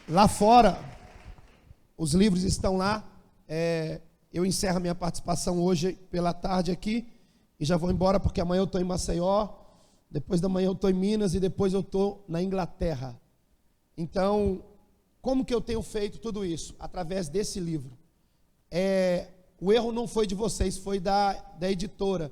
Lá fora, os livros estão lá. Eu encerro minha participação hoje pela tarde aqui e já vou embora porque amanhã eu estou em Maceió, depois da manhã eu estou em Minas e depois eu estou na Inglaterra. Então, como que eu tenho feito tudo isso? Através desse livro. O erro não foi de vocês, foi da editora.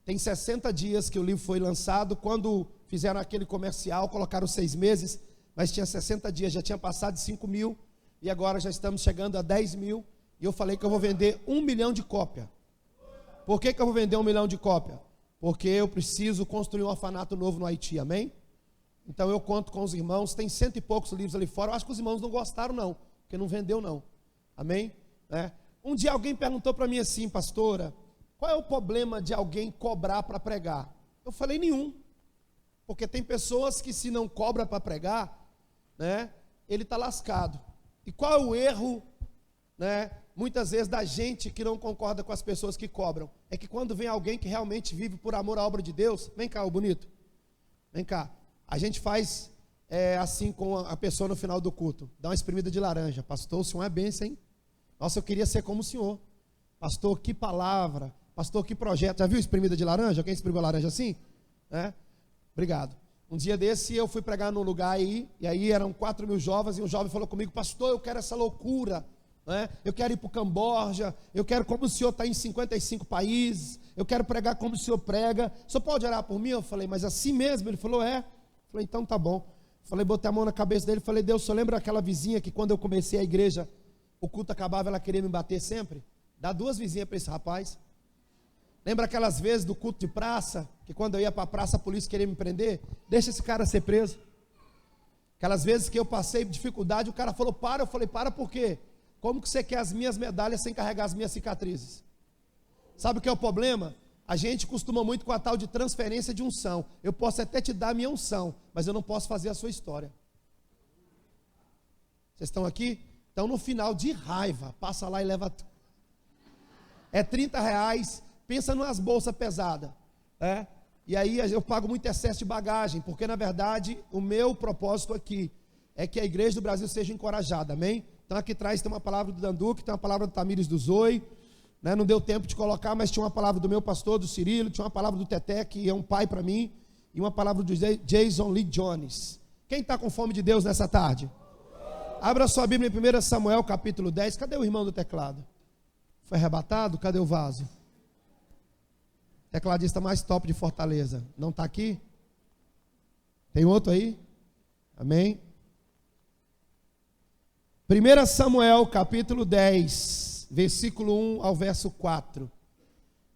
Tem 60 dias que o livro foi lançado. Quando fizeram aquele comercial, colocaram 6 meses, mas tinha 60 dias, já tinha passado de 5 mil, e agora já estamos chegando a 10 mil, e eu falei que eu vou vender 1 milhão de cópias. Por que eu vou vender 1 milhão de cópias? Porque eu preciso construir um orfanato novo no Haiti, amém? Então eu conto com os irmãos, tem 100 e poucos livros ali fora, eu acho que os irmãos não gostaram não, porque não vendeu não, amém? Um dia alguém perguntou para mim assim, pastora, qual é o problema de alguém cobrar para pregar? Eu falei, nenhum, porque tem pessoas que se não cobra para pregar, ele está lascado. E qual é o erro, muitas vezes da gente que não concorda com as pessoas que cobram? É que quando vem alguém que realmente vive por amor à obra de Deus, vem cá, ô bonito, vem cá, a gente faz assim com a pessoa no final do culto, dá uma espremida de laranja, pastor, o senhor é bênção, hein? Nossa, eu queria ser como o senhor, pastor, que palavra, pastor, que projeto, já viu espremida de laranja? Quem espremeu laranja assim? Obrigado. Um dia desse eu fui pregar num lugar aí, e aí eram 4 mil jovens, e um jovem falou comigo, pastor, eu quero essa loucura, eu quero ir para o Camboja, eu quero como o senhor está em 55 países, eu quero pregar como o senhor prega, o senhor pode orar por mim? Eu falei, mas assim mesmo? Ele falou, Eu falei, então tá bom. Falei, botei a mão na cabeça dele, falei, Deus, o senhor lembra aquela vizinha que quando eu comecei a igreja, o culto acabava, ela queria me bater sempre? Dá 2 vizinhas para esse rapaz. Lembra aquelas vezes do culto de praça, que quando eu ia para a praça a polícia queria me prender? Deixa esse cara ser preso. Aquelas vezes que eu passei dificuldade, o cara falou, para, eu falei, para por quê? Como que você quer as minhas medalhas sem carregar as minhas cicatrizes? Sabe o que é o problema? A gente costuma muito com a tal de transferência de unção. Eu posso até te dar a minha unção, mas eu não posso fazer a sua história. Vocês estão aqui? Então no final de raiva, passa lá e leva. É R$30, pensa nas bolsas pesadas. E aí eu pago muito excesso de bagagem, porque na verdade o meu propósito aqui é que a igreja do Brasil seja encorajada, amém? Então aqui atrás tem uma palavra do Danduque, tem uma palavra do Tamires do Zoe, não deu tempo de colocar, mas tinha uma palavra do meu pastor, do Cirilo, tinha uma palavra do Teté, que é um pai para mim, e uma palavra do Jason Lee Jones. Quem está com fome de Deus nessa tarde? Abra sua Bíblia em 1 Samuel capítulo 10, cadê o irmão do teclado? Foi arrebatado? Cadê o vaso? Tecladista mais top de Fortaleza, não está aqui? Tem outro aí? Amém? 1 Samuel capítulo 10, versículo 1 ao verso 4.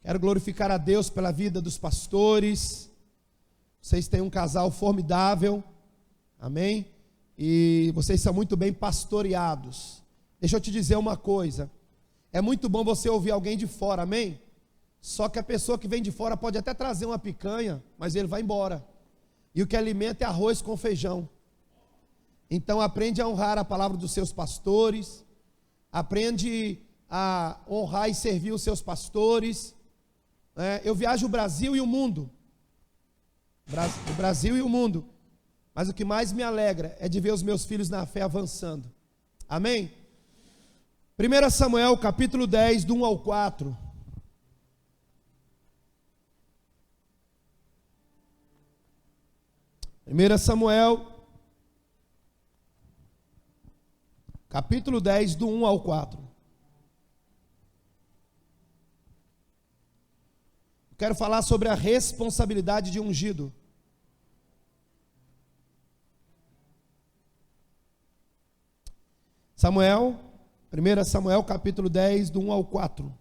Quero glorificar a Deus pela vida dos pastores. Vocês têm um casal formidável, amém? E vocês são muito bem pastoreados. Deixa eu te dizer uma coisa, é muito bom você ouvir alguém de fora, amém? Só que a pessoa que vem de fora pode até trazer uma picanha, mas ele vai embora. E o que alimenta é arroz com feijão. Então aprende a honrar a palavra dos seus pastores, aprende a honrar e servir os seus pastores. Eu viajo o Brasil e o mundo, o Brasil e o mundo, mas o que mais me alegra é de ver os meus filhos na fé avançando, amém? 1 Samuel capítulo 10, do 1 ao 4. Samuel capítulo 10, do 1 ao 4. Quero falar sobre a responsabilidade de ungido. Samuel, 1 Samuel capítulo 10, do 1 ao 4.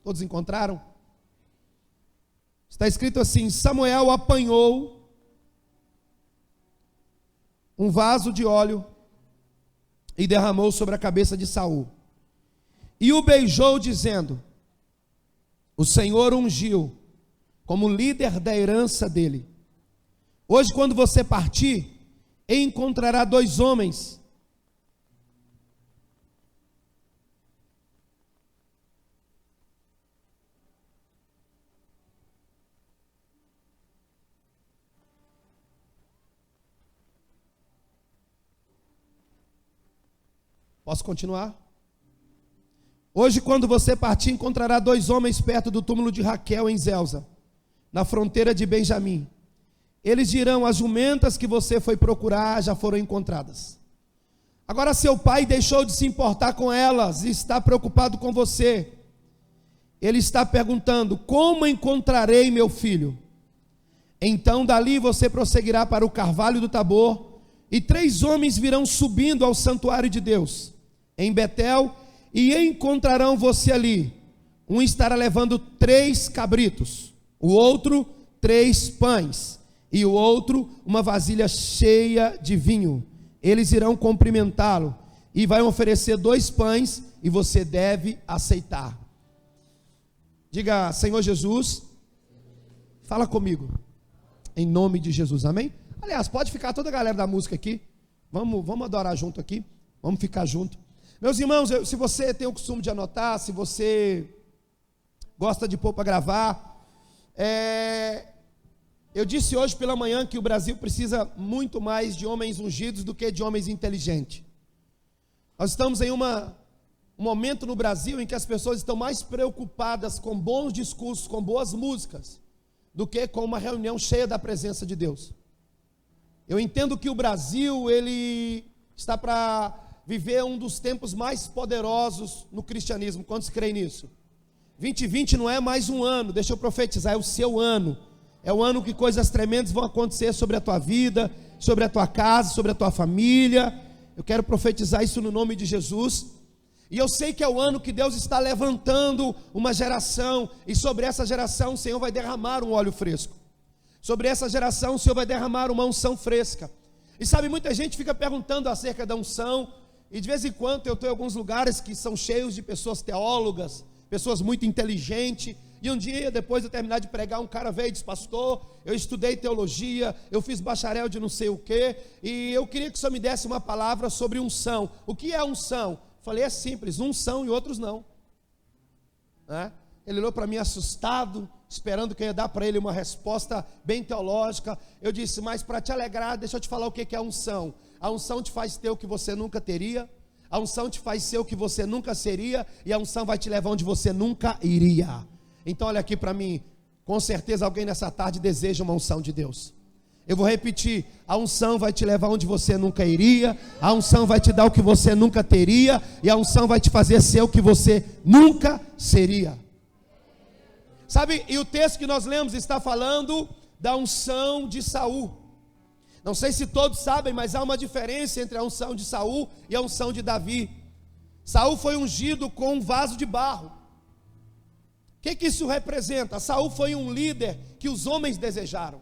Todos encontraram? Está escrito assim: Samuel apanhou um vaso de óleo e derramou sobre a cabeça de Saul, e o beijou, dizendo: o Senhor ungiu como líder da herança dele. Hoje, quando você partir, encontrará 2 homens Posso continuar? Hoje, quando você partir, encontrará 2 homens perto do túmulo de Raquel em Zelza, na fronteira de Benjamim. Eles dirão: as jumentas que você foi procurar já foram encontradas. Agora seu pai deixou de se importar com elas e está preocupado com você. Ele está perguntando: como encontrarei meu filho? Então dali você prosseguirá para o Carvalho do Tabor, e 3 homens virão subindo ao santuário de Deus, em Betel, e encontrarão você ali. Um estará levando 3 cabritos, o outro 3 pães, e o outro uma vasilha cheia de vinho. Eles irão cumprimentá-lo, e vai oferecer 2 pães, e você deve aceitar. Diga: Senhor Jesus, fala comigo, em nome de Jesus, amém? Aliás, pode ficar toda a galera da música aqui, vamos adorar junto aqui, vamos ficar junto. Meus irmãos, se você tem o costume de anotar, se você gosta de pôr para gravar, eu disse hoje pela manhã que o Brasil precisa muito mais de homens ungidos do que de homens inteligentes. Nós estamos em um momento no Brasil em que as pessoas estão mais preocupadas com bons discursos, com boas músicas, do que com uma reunião cheia da presença de Deus. Eu entendo que o Brasil, ele está para viver um dos tempos mais poderosos no cristianismo. Quantos creem nisso? 2020 não é mais um ano, deixa eu profetizar, é o seu ano. É o ano que coisas tremendas vão acontecer sobre a tua vida, sobre a tua casa, sobre a tua família. Eu quero profetizar isso no nome de Jesus. E eu sei que é o ano que Deus está levantando uma geração, e sobre essa geração o Senhor vai derramar um óleo fresco. Sobre essa geração o Senhor vai derramar uma unção fresca. E sabe, muita gente fica perguntando acerca da unção, e de vez em quando eu estou em alguns lugares que são cheios de pessoas teólogas, pessoas muito inteligentes, e um dia, depois de eu terminar de pregar, um cara veio e disse: pastor, eu estudei teologia, eu fiz bacharel de não sei o que, e eu queria que o senhor me desse uma palavra sobre unção. O que é unção? Falei: é simples, uns são e outros não. Ele olhou para mim assustado, esperando que eu ia dar para ele uma resposta bem teológica. Eu disse: mas para te alegrar, deixa eu te falar o que é unção. A unção te faz ter o que você nunca teria, a unção te faz ser o que você nunca seria, e a unção vai te levar onde você nunca iria. Então olha aqui para mim, com certeza alguém nessa tarde deseja uma unção de Deus. Eu vou repetir: a unção vai te levar onde você nunca iria, a unção vai te dar o que você nunca teria, e a unção vai te fazer ser o que você nunca seria. Sabe, e o texto que nós lemos está falando da unção de Saul. Não sei se todos sabem, mas há uma diferença entre a unção de Saul e a unção de Davi. Saul foi ungido com um vaso de barro. O que isso representa? Saul foi um líder que os homens desejaram.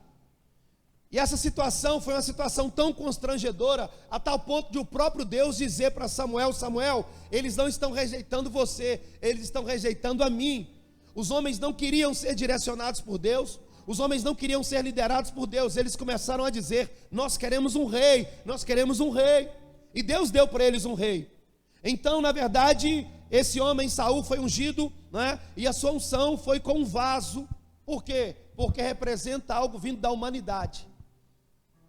E essa situação foi uma situação tão constrangedora, a tal ponto de o próprio Deus dizer para Samuel: Samuel, eles não estão rejeitando você, eles estão rejeitando a mim. Os homens não queriam ser direcionados por Deus, os homens não queriam ser liderados por Deus. Eles começaram a dizer: nós queremos um rei, nós queremos um rei. E Deus deu para eles um rei. Então, na verdade, esse homem Saul foi ungido, né? E a sua unção foi com um vaso. Por quê? Porque representa algo vindo da humanidade.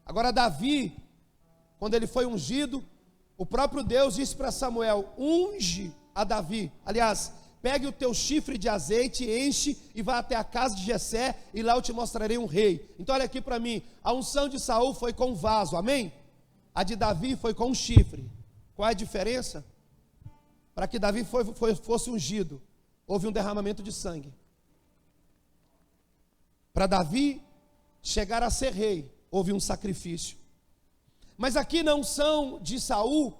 Agora Davi, quando ele foi ungido, o próprio Deus disse para Samuel: unge a Davi. Aliás, pegue o teu chifre de azeite, enche e vá até a casa de Jessé, e lá eu te mostrarei um rei. Então olha aqui para mim, a unção de Saul foi com um vaso, amém? A de Davi foi com um chifre. Qual é a diferença? Para que Davi fosse ungido, houve um derramamento de sangue. Para Davi chegar a ser rei, houve um sacrifício. Mas aqui na unção de Saul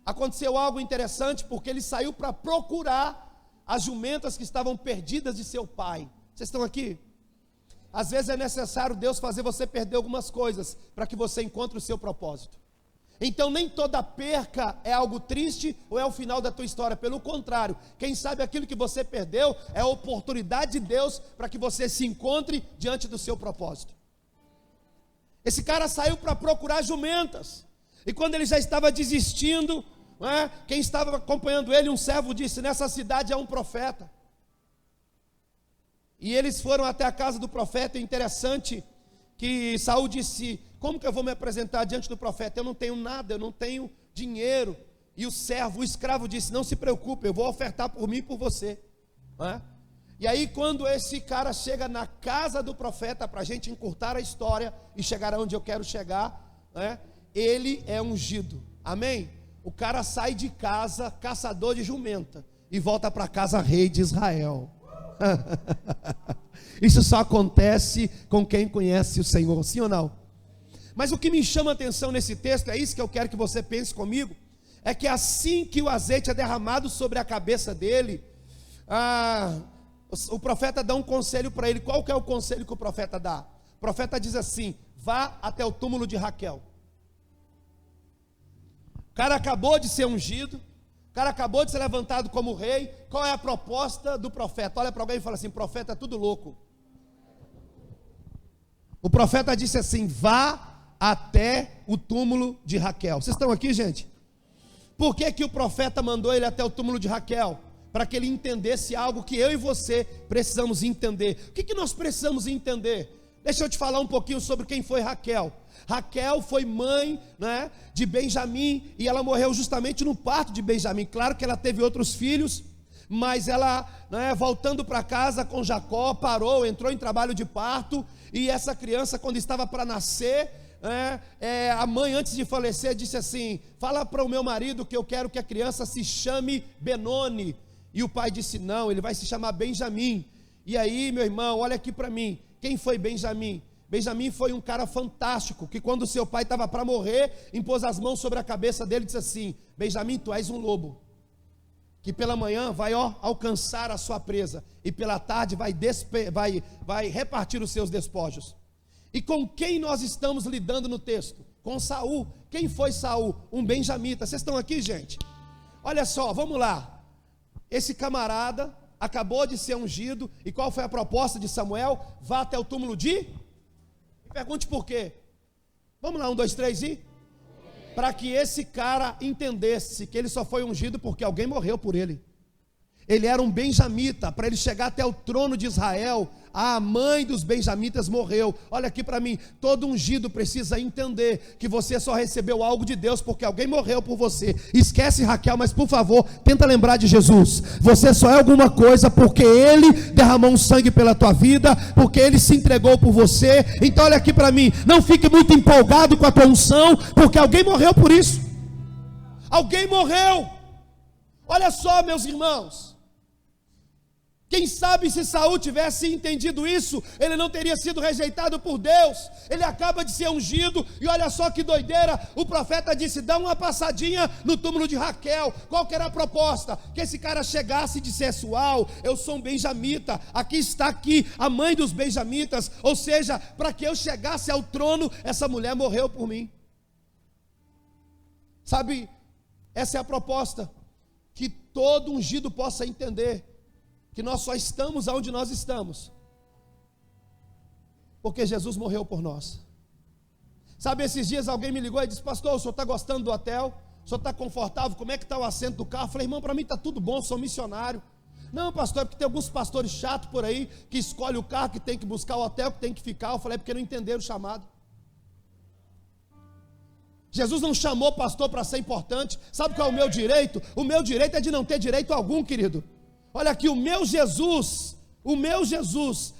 aconteceu algo interessante, porque ele saiu para procurar as jumentas que estavam perdidas de seu pai. Vocês estão aqui? Às vezes é necessário Deus fazer você perder algumas coisas para que você encontre o seu propósito. Então nem toda perca é algo triste ou é o final da tua história. Pelo contrário, quem sabe aquilo que você perdeu é a oportunidade de Deus para que você se encontre diante do seu propósito. Esse cara saiu para procurar jumentas, e quando ele já estava desistindo, quem estava acompanhando ele, um servo, disse: nessa cidade há um profeta. E eles foram até a casa do profeta. É interessante que Saul disse: como que eu vou me apresentar diante do profeta? Eu não tenho nada, eu não tenho dinheiro, E o servo, o escravo disse: não se preocupe, eu vou ofertar por mim e por você. E aí quando esse cara chega na casa do profeta, para a gente encurtar a história e chegar aonde eu quero chegar, ele é ungido, amém? O cara sai de casa caçador de jumenta e volta para casa rei de Israel. Isso só acontece com quem conhece o Senhor, sim ou não? Mas o que me chama a atenção nesse texto, é isso que eu quero que você pense comigo, é que assim que o azeite é derramado sobre a cabeça dele, o profeta dá um conselho para ele. Qual que é o conselho que o profeta dá? O profeta diz assim: vá até o túmulo de Raquel. O cara acabou de ser ungido, o cara acabou de ser levantado como rei. Qual é a proposta do profeta? Olha para alguém e fala assim: profeta é tudo louco. O profeta disse assim: vá até o túmulo de Raquel. Vocês estão aqui, gente? Por que que o profeta mandou ele até o túmulo de Raquel? Para que ele entendesse algo que eu e você precisamos entender. O que que nós precisamos entender? Deixa eu te falar um pouquinho sobre quem foi Raquel. Raquel foi mãe, de Benjamim, e ela morreu justamente no parto de Benjamim. Claro que ela teve outros filhos, mas ela, voltando para casa com Jacó, parou, entrou em trabalho de parto, e essa criança, quando estava para nascer, a mãe, antes de falecer, disse assim: fala para o meu marido que eu quero que a criança se chame Benoni. E o pai disse: não, ele vai se chamar Benjamim. E aí, meu irmão, olha aqui para mim, quem foi Benjamim? Benjamim foi um cara fantástico, que quando seu pai estava para morrer, impôs as mãos sobre a cabeça dele e disse assim: Benjamim, tu és um lobo, que pela manhã vai alcançar a sua presa, e pela tarde vai repartir os seus despojos. E com quem nós estamos lidando no texto? Com Saul. Quem foi Saul? Um benjamita. Vocês estão aqui, gente? Olha só, vamos lá. Esse camarada acabou de ser ungido, e qual foi a proposta de Samuel? Vá até o túmulo de... Me pergunte por quê. Vamos lá, 1, 2, 3 e... Para que esse cara entendesse que ele só foi ungido porque alguém morreu por ele. Ele era um benjamita. Para ele chegar até o trono de Israel, a mãe dos benjamitas morreu. Olha aqui para mim, todo ungido precisa entender que você só recebeu algo de Deus porque alguém morreu por você. Esquece Raquel, mas por favor, tenta lembrar de Jesus. Você só é alguma coisa porque Ele derramou um sangue pela tua vida, porque Ele se entregou por você. Então olha aqui para mim, não fique muito empolgado com a tua unção, porque alguém morreu por isso. Alguém morreu. Olha só, meus irmãos, quem sabe se Saul tivesse entendido isso, ele não teria sido rejeitado por Deus. Ele acaba de ser ungido, e olha só que doideira, o profeta disse: dá uma passadinha no túmulo de Raquel. Qual que era a proposta? Que esse cara chegasse e dissesse: uau, eu sou um benjamita, aqui está a mãe dos benjamitas. Ou seja, para que eu chegasse ao trono, essa mulher morreu por mim. Sabe, essa é a proposta, que todo ungido possa entender que nós só estamos onde nós estamos porque Jesus morreu por nós. Sabe, esses dias alguém me ligou e disse: pastor, o senhor está gostando do hotel? O senhor está confortável? Como é que está o assento do carro? Eu falei: irmão, para mim está tudo bom, sou missionário. Não, pastor, é porque tem alguns pastores chatos por aí, que escolhem o carro, que tem que buscar o hotel, que tem que ficar. Eu falei: é porque não entenderam o chamado. Jesus não chamou pastor para ser importante. Sabe qual é o meu direito? O meu direito é de não ter direito algum, querido. Olha aqui, o meu Jesus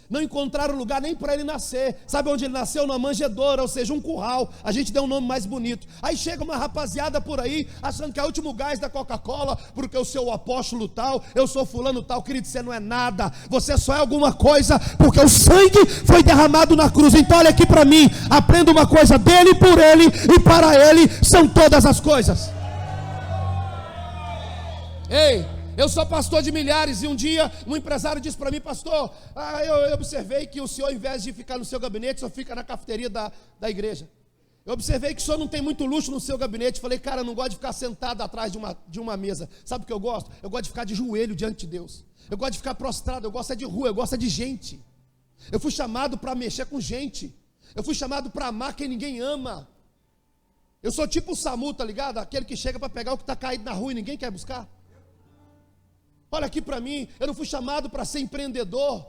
não encontraram lugar nem para ele nascer. Sabe onde ele nasceu? Na manjedoura, ou seja, um curral. A gente deu um nome mais bonito. Aí chega uma rapaziada por aí, achando que é o último gás da Coca-Cola, porque eu sou o apóstolo tal, eu sou fulano tal. Querido, você não é nada, você só é alguma coisa, porque o sangue foi derramado na cruz. Então olha aqui para mim, aprenda uma coisa: dele, por ele e para ele são todas as coisas. Ei, eu sou pastor de milhares, e um dia um empresário disse para mim: pastor, eu observei que o senhor, ao invés de ficar no seu gabinete, só fica na cafeteria da igreja. Eu observei que o senhor não tem muito luxo no seu gabinete. Falei: cara, eu não gosto de ficar sentado atrás de uma mesa. Sabe o que eu gosto? Eu gosto de ficar de joelho diante de Deus. Eu gosto de ficar prostrado, eu gosto de rua, eu gosto de gente. Eu fui chamado para mexer com gente. Eu fui chamado para amar quem ninguém ama. Eu sou tipo o SAMU, tá ligado? Aquele que chega para pegar o que está caído na rua e ninguém quer buscar. Olha aqui para mim, eu não fui chamado para ser empreendedor.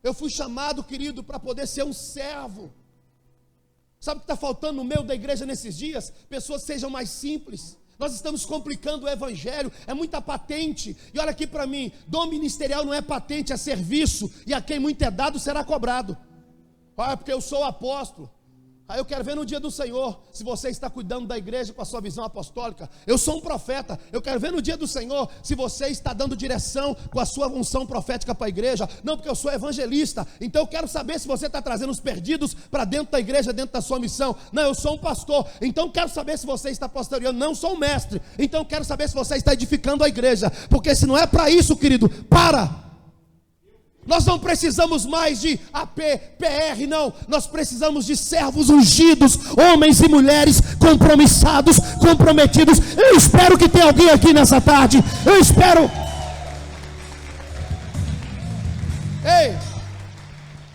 Eu fui chamado, querido, para poder ser um servo. Sabe o que está faltando no meio da igreja nesses dias? Pessoas sejam mais simples. Nós estamos complicando o evangelho, é muita patente. E olha aqui para mim, dom ministerial não é patente, é serviço. E a quem muito é dado será cobrado. Ah, porque eu sou apóstolo. Aí eu quero ver no dia do Senhor, se você está cuidando da igreja com a sua visão apostólica. Eu sou um profeta, eu quero ver no dia do Senhor, se você está dando direção com a sua unção profética para a igreja. Não, porque eu sou evangelista, então eu quero saber se você está trazendo os perdidos para dentro da igreja, dentro da sua missão. Não, eu sou um pastor, então eu quero saber se você está pastoreando. Não, sou um mestre, então eu quero saber se você está edificando a igreja. Porque se não é para isso, querido, para! Nós não precisamos mais de AP, PR, não. Nós precisamos de servos ungidos, homens e mulheres compromissados, comprometidos. Eu espero que tenha alguém aqui nessa tarde. Eu espero. Ei,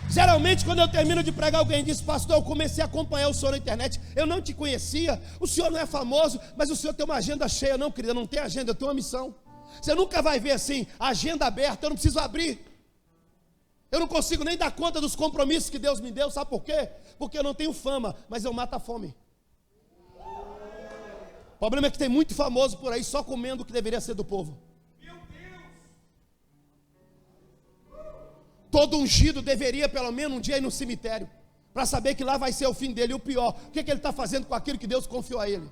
geralmente quando eu termino de pregar, alguém diz: pastor, eu comecei a acompanhar o senhor na internet. Eu não te conhecia. O senhor não é famoso, mas o senhor tem uma agenda cheia. Não, querida, não tem agenda, eu tenho uma missão. Você nunca vai ver assim, agenda aberta, eu não preciso abrir. Eu não consigo nem dar conta dos compromissos que Deus me deu, sabe por quê? Porque eu não tenho fama, mas eu mato a fome. O problema é que tem muito famoso por aí só comendo o que deveria ser do povo. Todo ungido deveria pelo menos um dia ir no cemitério, para saber que lá vai ser o fim dele. E o pior, o que ele está fazendo com aquilo que Deus confiou a ele?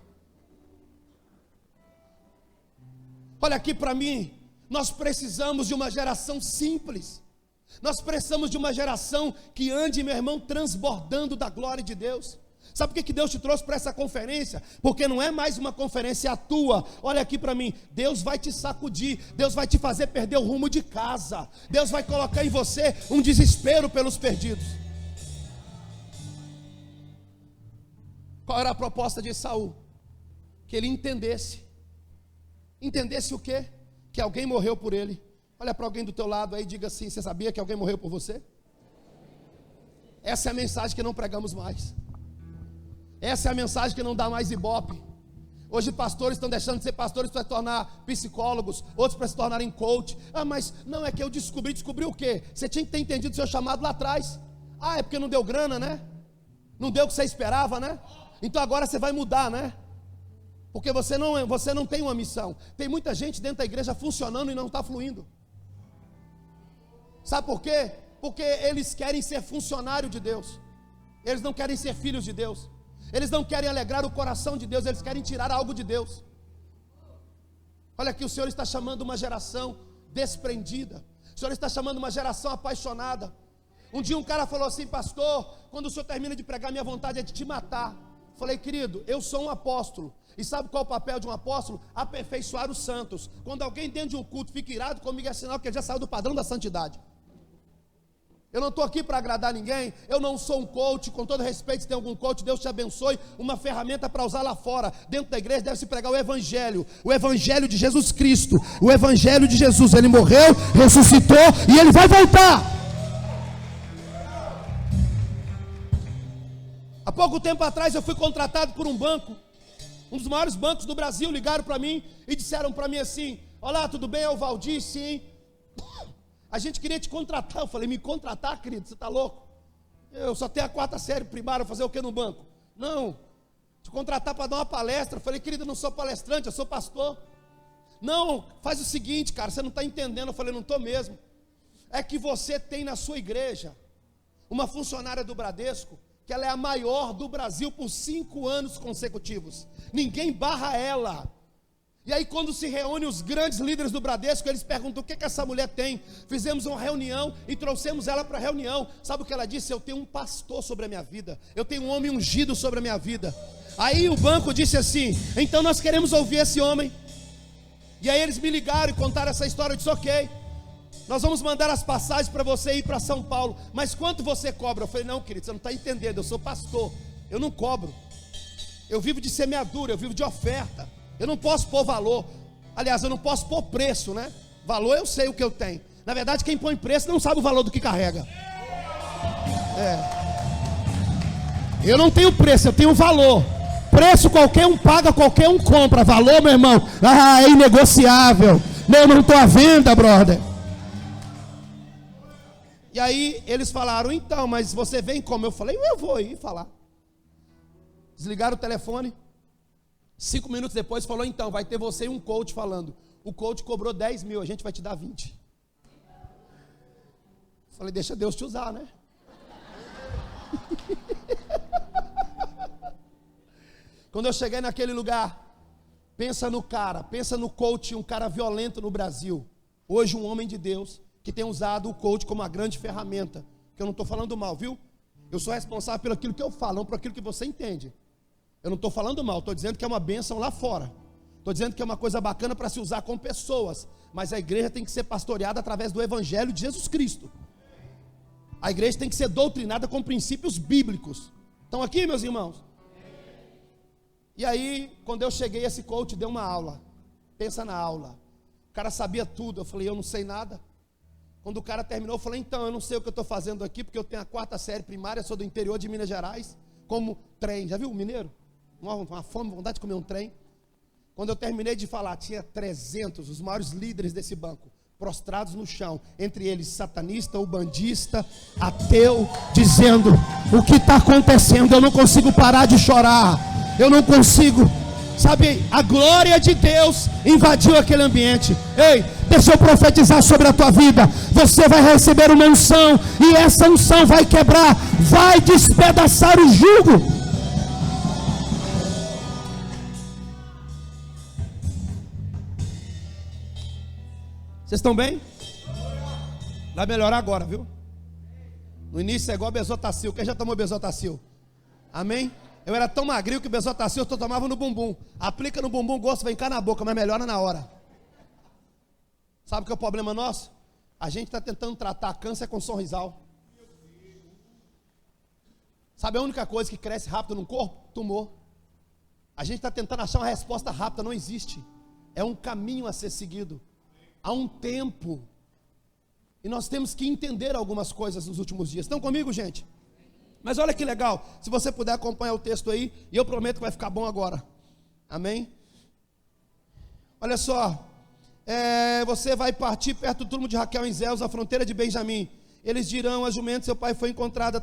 Olha aqui para mim, nós precisamos de uma geração simples. Nós precisamos de uma geração que ande, meu irmão, transbordando da glória de Deus. Sabe por que Deus te trouxe para essa conferência? Porque não é mais uma conferência tua. Olha aqui para mim, Deus vai te sacudir, Deus vai te fazer perder o rumo de casa, Deus vai colocar em você um desespero pelos perdidos. Qual era a proposta de Saul? Que ele entendesse o quê? Que alguém morreu por ele. Olha para alguém do teu lado aí e diga assim: você sabia que alguém morreu por você? Essa é a mensagem que não pregamos mais. Essa é a mensagem que não dá mais ibope. Hoje pastores estão deixando de ser pastores para se tornar psicólogos, outros para se tornarem coach. Ah, mas não, é que eu descobri o quê? Você tinha que ter entendido o seu chamado lá atrás. Ah, é porque não deu grana, né? Não deu o que você esperava, né? Então agora você vai mudar, né? Porque você não tem uma missão. Tem muita gente dentro da igreja funcionando e não está fluindo. Sabe por quê? Porque eles querem ser funcionário de Deus. Eles não querem ser filhos de Deus. Eles não querem alegrar o coração de Deus. Eles querem tirar algo de Deus. Olha aqui, o Senhor está chamando uma geração desprendida. O Senhor está chamando uma geração apaixonada. Um dia um cara falou assim: pastor, quando o senhor termina de pregar, minha vontade é de te matar. Falei: querido, eu sou um apóstolo. E sabe qual é o papel de um apóstolo? Aperfeiçoar os santos. Quando alguém dentro de um culto fica irado comigo, é sinal que ele já saiu do padrão da santidade. Eu não estou aqui para agradar ninguém. Eu não sou um coach. Com todo respeito, se tem algum coach, Deus te abençoe. Uma ferramenta para usar lá fora. Dentro da igreja deve se pregar o evangelho de Jesus Cristo. O evangelho de Jesus. Ele morreu, ressuscitou e ele vai voltar. Há pouco tempo atrás eu fui contratado por um banco, um dos maiores bancos do Brasil. Ligaram para mim e disseram para mim assim: olá, tudo bem? É o Valdir? Sim. A gente queria te contratar. Eu falei: me contratar, querido? Você está louco? Eu só tenho a 4ª série primária, fazer o que no banco? Não, te contratar para dar uma palestra. Eu falei: querido, eu não sou palestrante, eu sou pastor. Não, faz o seguinte, cara, você não está entendendo. Eu falei: não estou mesmo. É que você tem na sua igreja uma funcionária do Bradesco, que ela é a maior do Brasil por 5 anos consecutivos. Ninguém barra ela. E aí quando se reúne os grandes líderes do Bradesco, eles perguntam: o que essa mulher tem? Fizemos uma reunião e trouxemos ela para a reunião. Sabe o que ela disse? Eu tenho um pastor sobre a minha vida, eu tenho um homem ungido sobre a minha vida. Aí o banco disse assim: então nós queremos ouvir esse homem. E aí eles me ligaram e contaram essa história. Eu disse: ok, nós vamos mandar as passagens para você ir para São Paulo, mas quanto você cobra? Eu falei: não, querido, você não está entendendo, eu sou pastor, eu não cobro. Eu vivo de semeadura, eu vivo de oferta. Eu não posso pôr valor. Aliás, eu não posso pôr preço, né? Valor eu sei o que eu tenho. Na verdade, quem põe preço não sabe o valor do que carrega. Eu não tenho preço, eu tenho valor. Preço qualquer um paga, qualquer um compra. Valor, meu irmão, é inegociável. Eu não estou à venda, brother. E aí eles falaram: então, mas você vem como? Eu falei: eu vou ir falar. Desligaram o telefone. 5 minutos depois falou, então, vai ter você e um coach falando. O coach cobrou 10 mil, a gente vai te dar 20. Falei, deixa Deus te usar, né? Quando eu cheguei naquele lugar, pensa no cara, pensa no coach, um cara violento no Brasil. Hoje um homem de Deus, que tem usado o coach como uma grande ferramenta. Que eu não estou falando mal, viu? Eu sou responsável pelo aquilo que eu falo, não por aquilo que você entende. Eu não estou falando mal, estou dizendo que é uma bênção lá fora. Estou dizendo que é uma coisa bacana para se usar com pessoas. Mas a igreja tem que ser pastoreada através do Evangelho de Jesus Cristo. A igreja tem que ser doutrinada com princípios bíblicos. Estão aqui, meus irmãos? E aí, quando eu cheguei, esse coach deu uma aula. Pensa na aula. O cara sabia tudo. Eu falei, eu não sei nada. Quando o cara terminou, eu falei, então, eu não sei o que eu estou fazendo aqui, porque eu tenho a 4ª série primária, sou do interior de Minas Gerais, como trem. Já viu o mineiro? Uma fome, vontade de comer um trem. Quando eu terminei de falar, tinha 300, os maiores líderes desse banco, prostrados no chão, entre eles satanista, ubandista, ateu, dizendo, o que está acontecendo? Eu não consigo parar de chorar, eu não consigo, sabe, a glória de Deus invadiu aquele ambiente. Ei, deixa eu profetizar sobre a tua vida, você vai receber uma unção, e essa unção vai quebrar, vai despedaçar o jugo. Vocês estão bem? Vai melhorar agora, viu? No início é igual Bezotacil. Quem já tomou Bezotacil? Amém? Eu era tão magrinho que Bezotacil eu tomava no bumbum. Aplica no bumbum, o gosto vem cá na boca, mas melhora na hora. Sabe o que é o problema nosso? A gente está tentando tratar câncer com sorrisal. Sabe a única coisa que cresce rápido no corpo? Tumor. A gente está tentando achar uma resposta rápida, não existe. É um caminho a ser seguido. Há um tempo, e nós temos que entender algumas coisas nos últimos dias. Estão comigo, gente? Mas olha que legal, se você puder acompanhar o texto aí, e eu prometo que vai ficar bom agora. Amém? Olha só, você vai partir perto do túmulo de Raquel em Zeus, a fronteira de Benjamim. Eles dirão a jumento, seu pai foi encontrado,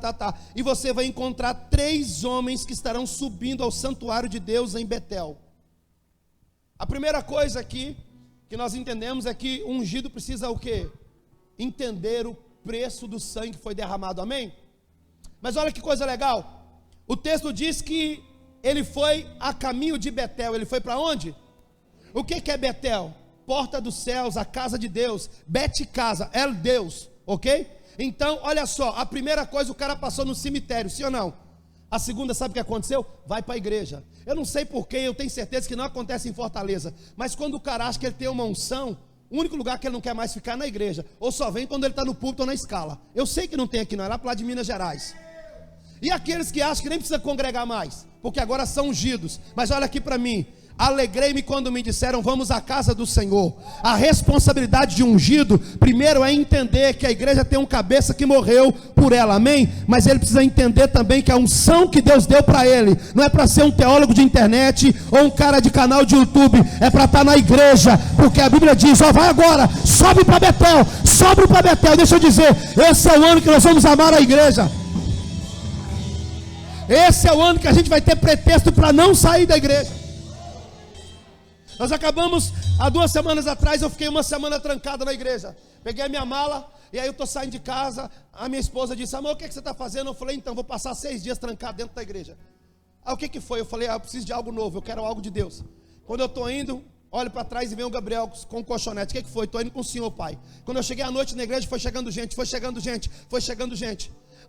e você vai encontrar 3 homens que estarão subindo ao santuário de Deus em Betel. A primeira coisa aqui que nós entendemos é que o ungido precisa o quê? Entender o preço do sangue que foi derramado, amém? Mas olha que coisa legal, o texto diz que ele foi a caminho de Betel. Ele foi para onde? O que é Betel? Porta dos céus, a casa de Deus. Bet casa, é Deus, ok? Então, olha só, a primeira coisa, o cara passou no cemitério, sim ou não? A segunda, sabe o que aconteceu? Vai para a igreja. Eu não sei porquê, eu tenho certeza que não acontece em Fortaleza, mas quando o cara acha que ele tem uma unção, o único lugar que ele não quer mais ficar é na igreja, ou só vem quando ele está no púlpito ou na escala. Eu sei que não tem aqui não, é lá para lá de Minas Gerais. E aqueles que acham que nem precisa congregar mais, porque agora são ungidos. Mas olha aqui para mim, alegrei-me quando me disseram, vamos à casa do Senhor. A responsabilidade de ungido, primeiro é entender que a igreja tem um cabeça que morreu por ela, amém? Mas ele precisa entender também que a unção que Deus deu para ele, não é para ser um teólogo de internet, ou um cara de canal de YouTube, é para estar na igreja, porque a Bíblia diz, vai agora, sobe para Betel, deixa eu dizer, esse é o ano que nós vamos amar a igreja. Esse é o ano que a gente vai ter pretexto para não sair da igreja. Nós acabamos, há 2 semanas atrás, eu fiquei 1 semana trancado na igreja. Peguei a minha mala, e aí eu estou saindo de casa. A minha esposa disse, amor, o que você está fazendo? Eu falei, então, vou passar 6 dias trancado dentro da igreja. O que foi? Eu falei, eu preciso de algo novo, eu quero algo de Deus. Quando eu estou indo, olho para trás e vem o Gabriel com um colchonete. O que foi? Estou indo com o senhor, pai. Quando eu cheguei à noite na igreja, foi chegando gente.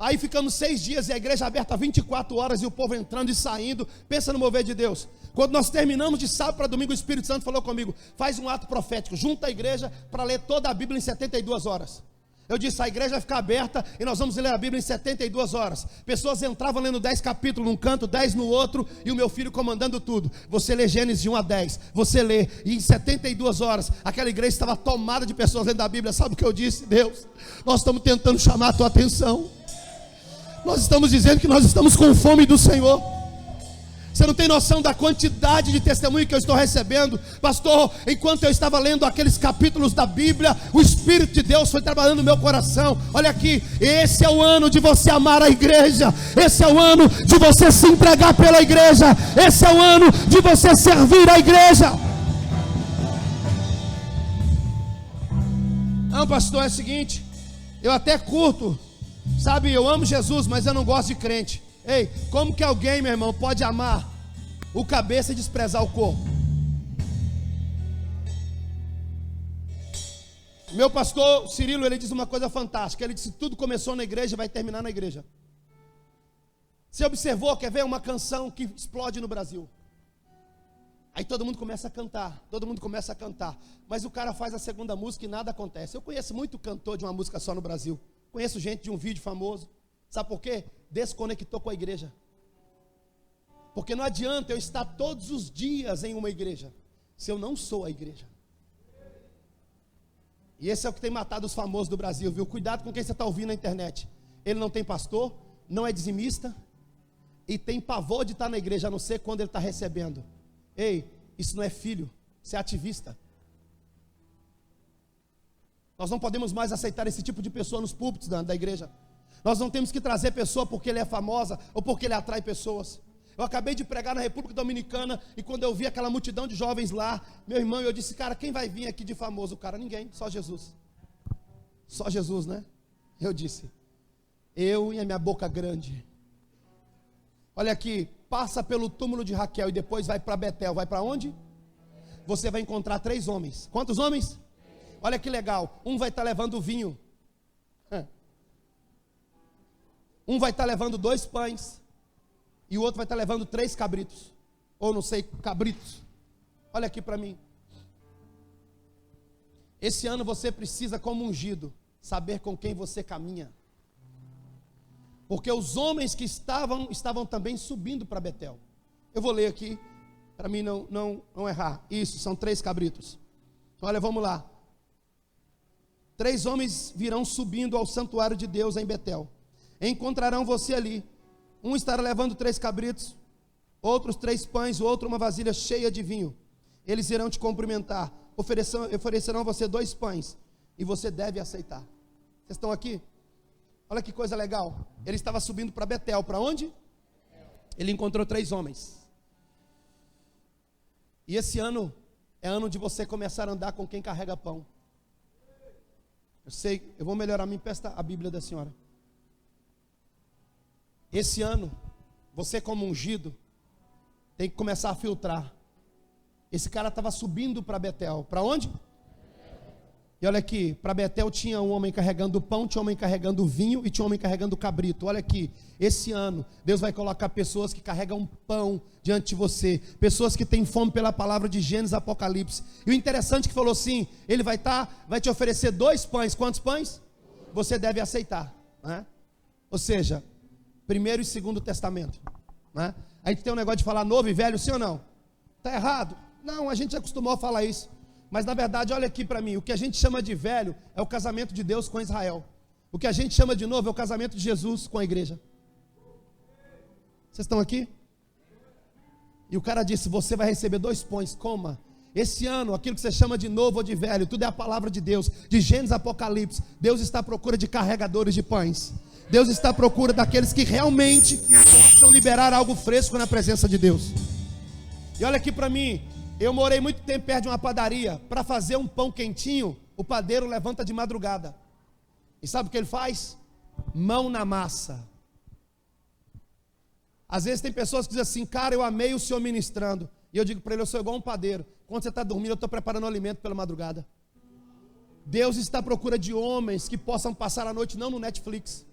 Aí ficamos 6 dias e a igreja aberta 24 horas e o povo entrando e saindo. Pensa no mover de Deus. Quando nós terminamos de sábado para domingo, o Espírito Santo falou comigo, faz um ato profético, junta a igreja para ler toda a Bíblia em 72 horas. Eu disse, a igreja vai ficar aberta e nós vamos ler a Bíblia em 72 horas. Pessoas entravam lendo 10 capítulos num canto, 10 no outro, e o meu filho comandando tudo. Você lê Gênesis de 1 a 10, você lê, e em 72 horas, aquela igreja estava tomada de pessoas lendo a Bíblia. Sabe o que eu disse? Deus, nós estamos tentando chamar a tua atenção. Nós estamos dizendo que nós estamos com fome do Senhor. Você não tem noção da quantidade de testemunho que eu estou recebendo. Pastor, enquanto eu estava lendo aqueles capítulos da Bíblia, o Espírito de Deus foi trabalhando no meu coração. Olha aqui, esse é o ano de você amar a igreja. Esse é o ano de você se entregar pela igreja. Esse é o ano de você servir a igreja. Não, pastor, é o seguinte, eu até curto, sabe, eu amo Jesus, mas eu não gosto de crente. Ei, como que alguém, meu irmão, pode amar o cabeça e desprezar o corpo? Meu pastor Cirilo, ele diz uma coisa fantástica. Ele disse: tudo começou na igreja e vai terminar na igreja. Você observou, quer ver uma canção que explode no Brasil? Aí todo mundo começa a cantar, mas o cara faz a segunda música e nada acontece. Eu conheço muito cantor de uma música só no Brasil. Conheço gente de um vídeo famoso. Sabe por quê? Desconectou com a igreja. Porque não adianta eu estar todos os dias em uma igreja se eu não sou a igreja. E esse é o que tem matado os famosos do Brasil, viu? Cuidado com quem você está ouvindo na internet. Ele não tem pastor, não é dizimista e tem pavor de estar na igreja, a não ser quando ele está recebendo. Ei, isso não é filho, isso é ativista. Nós não podemos mais aceitar esse tipo de pessoa nos púlpitos da igreja. Nós não temos que trazer pessoa porque ele é famosa ou porque ele atrai pessoas. Eu acabei de pregar na República Dominicana e quando eu vi aquela multidão de jovens lá, meu irmão, eu disse: cara, quem vai vir aqui de famoso? O cara, ninguém, só Jesus. Só Jesus, né? Eu disse: eu e a minha boca grande. Olha aqui, passa pelo túmulo de Raquel e depois vai para Betel. Vai para onde? Você vai encontrar 3 homens. Quantos homens? Olha que legal, um vai estar levando vinho. Um vai estar levando 2 pães e o outro vai estar levando 3 cabritos, ou não sei, cabritos. Olha aqui para mim. Esse ano você precisa, como ungido, saber com quem você caminha, porque os homens que estavam também subindo para Betel. Eu vou ler aqui para mim não errar. Isso, são 3 cabritos. Olha, vamos lá. 3 homens virão subindo ao santuário de Deus em Betel. Encontrarão você ali. Um estará levando 3 cabritos, outros 3 pães, o outro uma vasilha cheia de vinho. Eles irão te cumprimentar, oferecerão a você 2 pães, e você deve aceitar. Vocês estão aqui? Olha que coisa legal. Ele estava subindo para Betel. Para onde? Ele encontrou 3 homens. E esse ano é ano de você começar a andar com quem carrega pão. Eu sei, eu vou melhorar. Me empresta a Bíblia da senhora. Esse ano, você como ungido, tem que começar a filtrar. Esse cara estava subindo para Betel. Para onde? E olha aqui, para Betel tinha um homem carregando pão, tinha um homem carregando vinho e tinha um homem carregando cabrito. Olha aqui, esse ano Deus vai colocar pessoas que carregam pão diante de você, pessoas que têm fome pela palavra de Gênesis, Apocalipse. E o interessante é que falou assim: ele vai te oferecer 2 pães. Quantos pães? Você deve aceitar, né? Ou seja, Primeiro e Segundo Testamento, né? A gente tem um negócio de falar novo e velho, sim ou não? Está errado? Não, a gente acostumou a falar isso. Mas na verdade, olha aqui para mim, o que a gente chama de velho é o casamento de Deus com Israel. O que a gente chama de novo é o casamento de Jesus com a igreja. Vocês estão aqui? E o cara disse: você vai receber 2 pães, coma. Esse ano, aquilo que você chama de novo ou de velho, tudo é a palavra de Deus, de Gênesis, Apocalipse. Deus está à procura de carregadores de pães. Deus está à procura daqueles que realmente possam liberar algo fresco na presença de Deus. E olha aqui para mim, eu morei muito tempo perto de uma padaria. Para fazer um pão quentinho, o padeiro levanta de madrugada. E sabe o que ele faz? Mão na massa. Às vezes tem pessoas que dizem assim: cara, eu amei o senhor ministrando. E eu digo para ele: eu sou igual um padeiro. Quando você está dormindo, eu estou preparando o alimento pela madrugada. Deus está à procura de homens que possam passar a noite não no Netflix.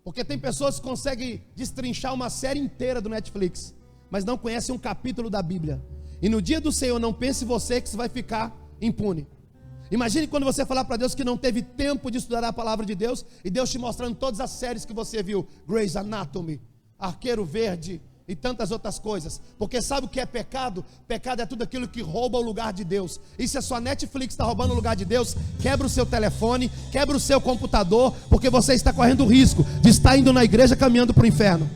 Porque tem pessoas que conseguem destrinchar uma série inteira do Netflix, mas não conhecem um capítulo da Bíblia. E no dia do Senhor, não pense você que você vai ficar impune. Imagine quando você falar para Deus que não teve tempo de estudar a palavra de Deus, e Deus te mostrando todas as séries que você viu, Grey's Anatomy, Arqueiro Verde e tantas outras coisas. Porque sabe o que é pecado? Pecado é tudo aquilo que rouba o lugar de Deus. E se a sua Netflix está roubando o lugar de Deus, quebra o seu telefone, quebra o seu computador, porque você está correndo o risco de estar indo na igreja caminhando para o inferno.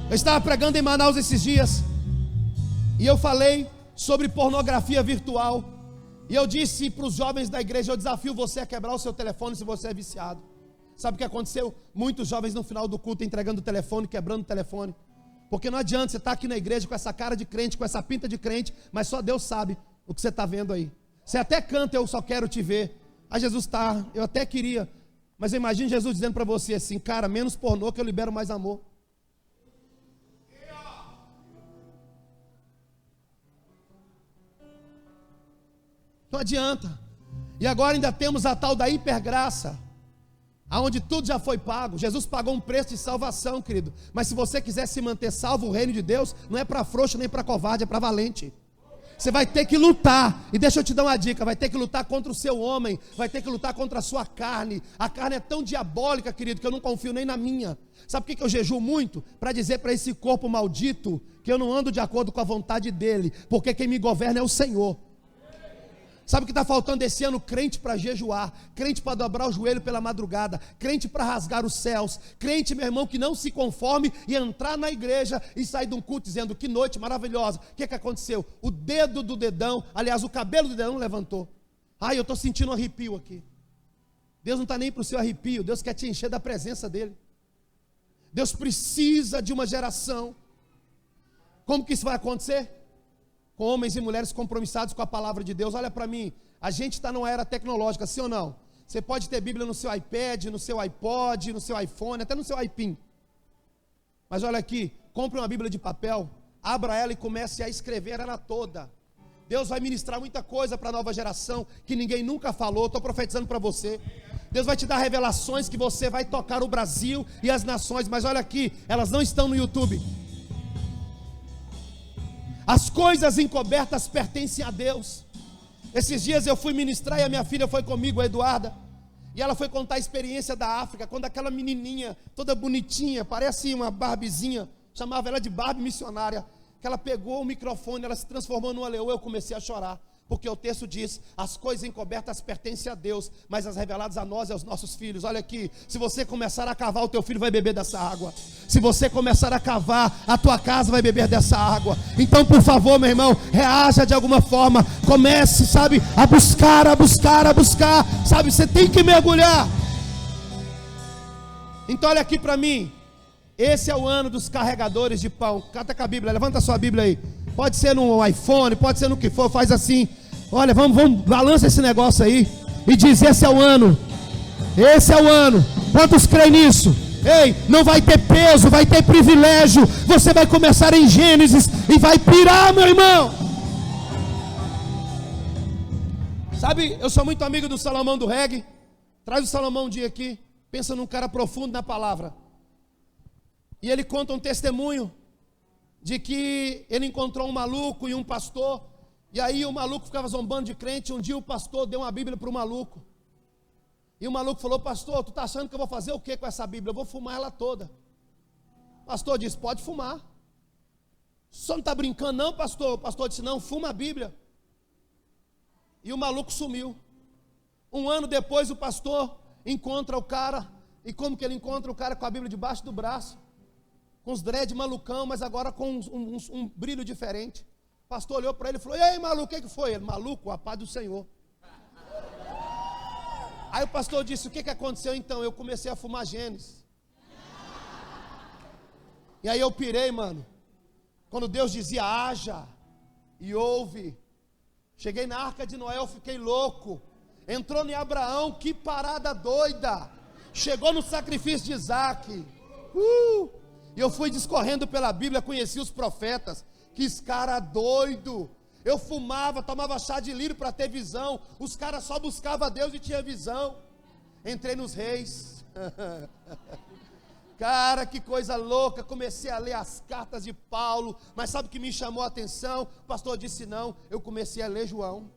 Eu estava pregando em Manaus esses dias, e eu falei sobre pornografia virtual, e eu disse para os jovens da igreja: eu desafio você a quebrar o seu telefone se você é viciado. Sabe o que aconteceu? Muitos jovens no final do culto entregando o telefone, quebrando o telefone, porque não adianta você estar aqui na igreja com essa cara de crente, com essa pinta de crente, mas só Deus sabe o que você está vendo aí. Você até canta, eu só quero te ver. Ah, Jesus está, eu até queria, mas eu imagino Jesus dizendo para você assim: cara, menos pornô que eu libero mais amor. Não adianta. E agora ainda temos a tal da hipergraça, aonde tudo já foi pago. Jesus pagou um preço de salvação, querido. Mas se você quiser se manter salvo, o reino de Deus não é para frouxo nem para covarde, é para valente. Você vai ter que lutar. E deixa eu te dar uma dica: vai ter que lutar contra o seu homem, vai ter que lutar contra a sua carne. A carne é tão diabólica, querido, que eu não confio nem na minha. Sabe por que eu jejuo muito? Para dizer para esse corpo maldito que eu não ando de acordo com a vontade dele, porque quem me governa é o Senhor. Sabe o que está faltando esse ano? Crente para jejuar, crente para dobrar o joelho pela madrugada, crente para rasgar os céus, crente, meu irmão, que não se conforme e entrar na igreja e sair de um culto dizendo: que noite maravilhosa. O que aconteceu? O dedo do dedão, aliás, o cabelo do dedão levantou. Ai, eu estou sentindo um arrepio aqui. Deus não está nem para o seu arrepio, Deus quer te encher da presença dele. Deus precisa de uma geração. Como que isso vai acontecer? Com homens e mulheres compromissados com a palavra de Deus. Olha para mim, a gente está numa era tecnológica, sim ou não? Você pode ter Bíblia no seu iPad, no seu iPod, no seu iPhone, até no seu iPin. Mas olha aqui, compre uma Bíblia de papel, abra ela e comece a escrever ela toda. Deus vai ministrar muita coisa para a nova geração que ninguém nunca falou. Estou profetizando para você. Deus vai te dar revelações que você vai tocar o Brasil e as nações. Mas olha aqui, elas não estão no YouTube. As coisas encobertas pertencem a Deus. Esses dias eu fui ministrar e a minha filha foi comigo, a Eduarda, e ela foi contar a experiência da África, quando aquela menininha, toda bonitinha, parece uma Barbiezinha, chamava ela de Barbie missionária, que ela pegou o microfone, ela se transformou numa leoa. Eu comecei a chorar, porque o texto diz: as coisas encobertas pertencem a Deus, mas as reveladas a nós e aos nossos filhos. Olha aqui, se você começar a cavar, o teu filho vai beber dessa água. Se você começar a cavar, a tua casa vai beber dessa água. Então, por favor, meu irmão, reaja de alguma forma. Comece, sabe, a buscar, sabe, você tem que mergulhar. Então olha aqui para mim. Esse é o ano dos carregadores de pão. Cata com a Bíblia, levanta a sua Bíblia aí. Pode ser no iPhone, pode ser no que for, faz assim. Olha, vamos, balança esse negócio aí e diz: esse é o ano. Esse é o ano. Quantos creem nisso? Ei, não vai ter peso, vai ter privilégio. Você vai começar em Gênesis e vai pirar, meu irmão. Sabe, eu sou muito amigo do Salomão do reggae. Traz o Salomão um dia aqui. Pensa num cara profundo na palavra. E ele conta um testemunho de que ele encontrou um maluco e um pastor, e aí o maluco ficava zombando de crente. Um dia o pastor deu uma Bíblia para o maluco, e o maluco falou: pastor, tu está achando que eu vou fazer o que com essa Bíblia? Eu vou fumar ela toda. O pastor disse: pode fumar. Só não está brincando não, pastor? O pastor disse: não, fuma a Bíblia. E o maluco sumiu. Um ano depois o pastor encontra o cara. E como que ele encontra o cara? Com a Bíblia debaixo do braço, com os dread malucão, mas agora com um brilho diferente. O pastor olhou para ele e falou: e aí, maluco, o que foi? Ele: maluco, a paz do Senhor. Aí o pastor disse: o que aconteceu então? Eu comecei a fumar Gênesis. E aí eu pirei, mano. Quando Deus dizia: haja e ouve. Cheguei na Arca de Noé, eu fiquei louco. Entrou em Abraão, que parada doida. Chegou no sacrifício de Isaac. E eu fui discorrendo pela Bíblia, conheci os profetas. Que cara doido. Eu fumava, tomava chá de lírio para ter visão. Os caras só buscavam Deus e tinha visão. Entrei nos reis. Cara, que coisa louca. Comecei a ler as cartas de Paulo. Mas sabe o que me chamou a atenção? O pastor disse não. Eu comecei a ler João.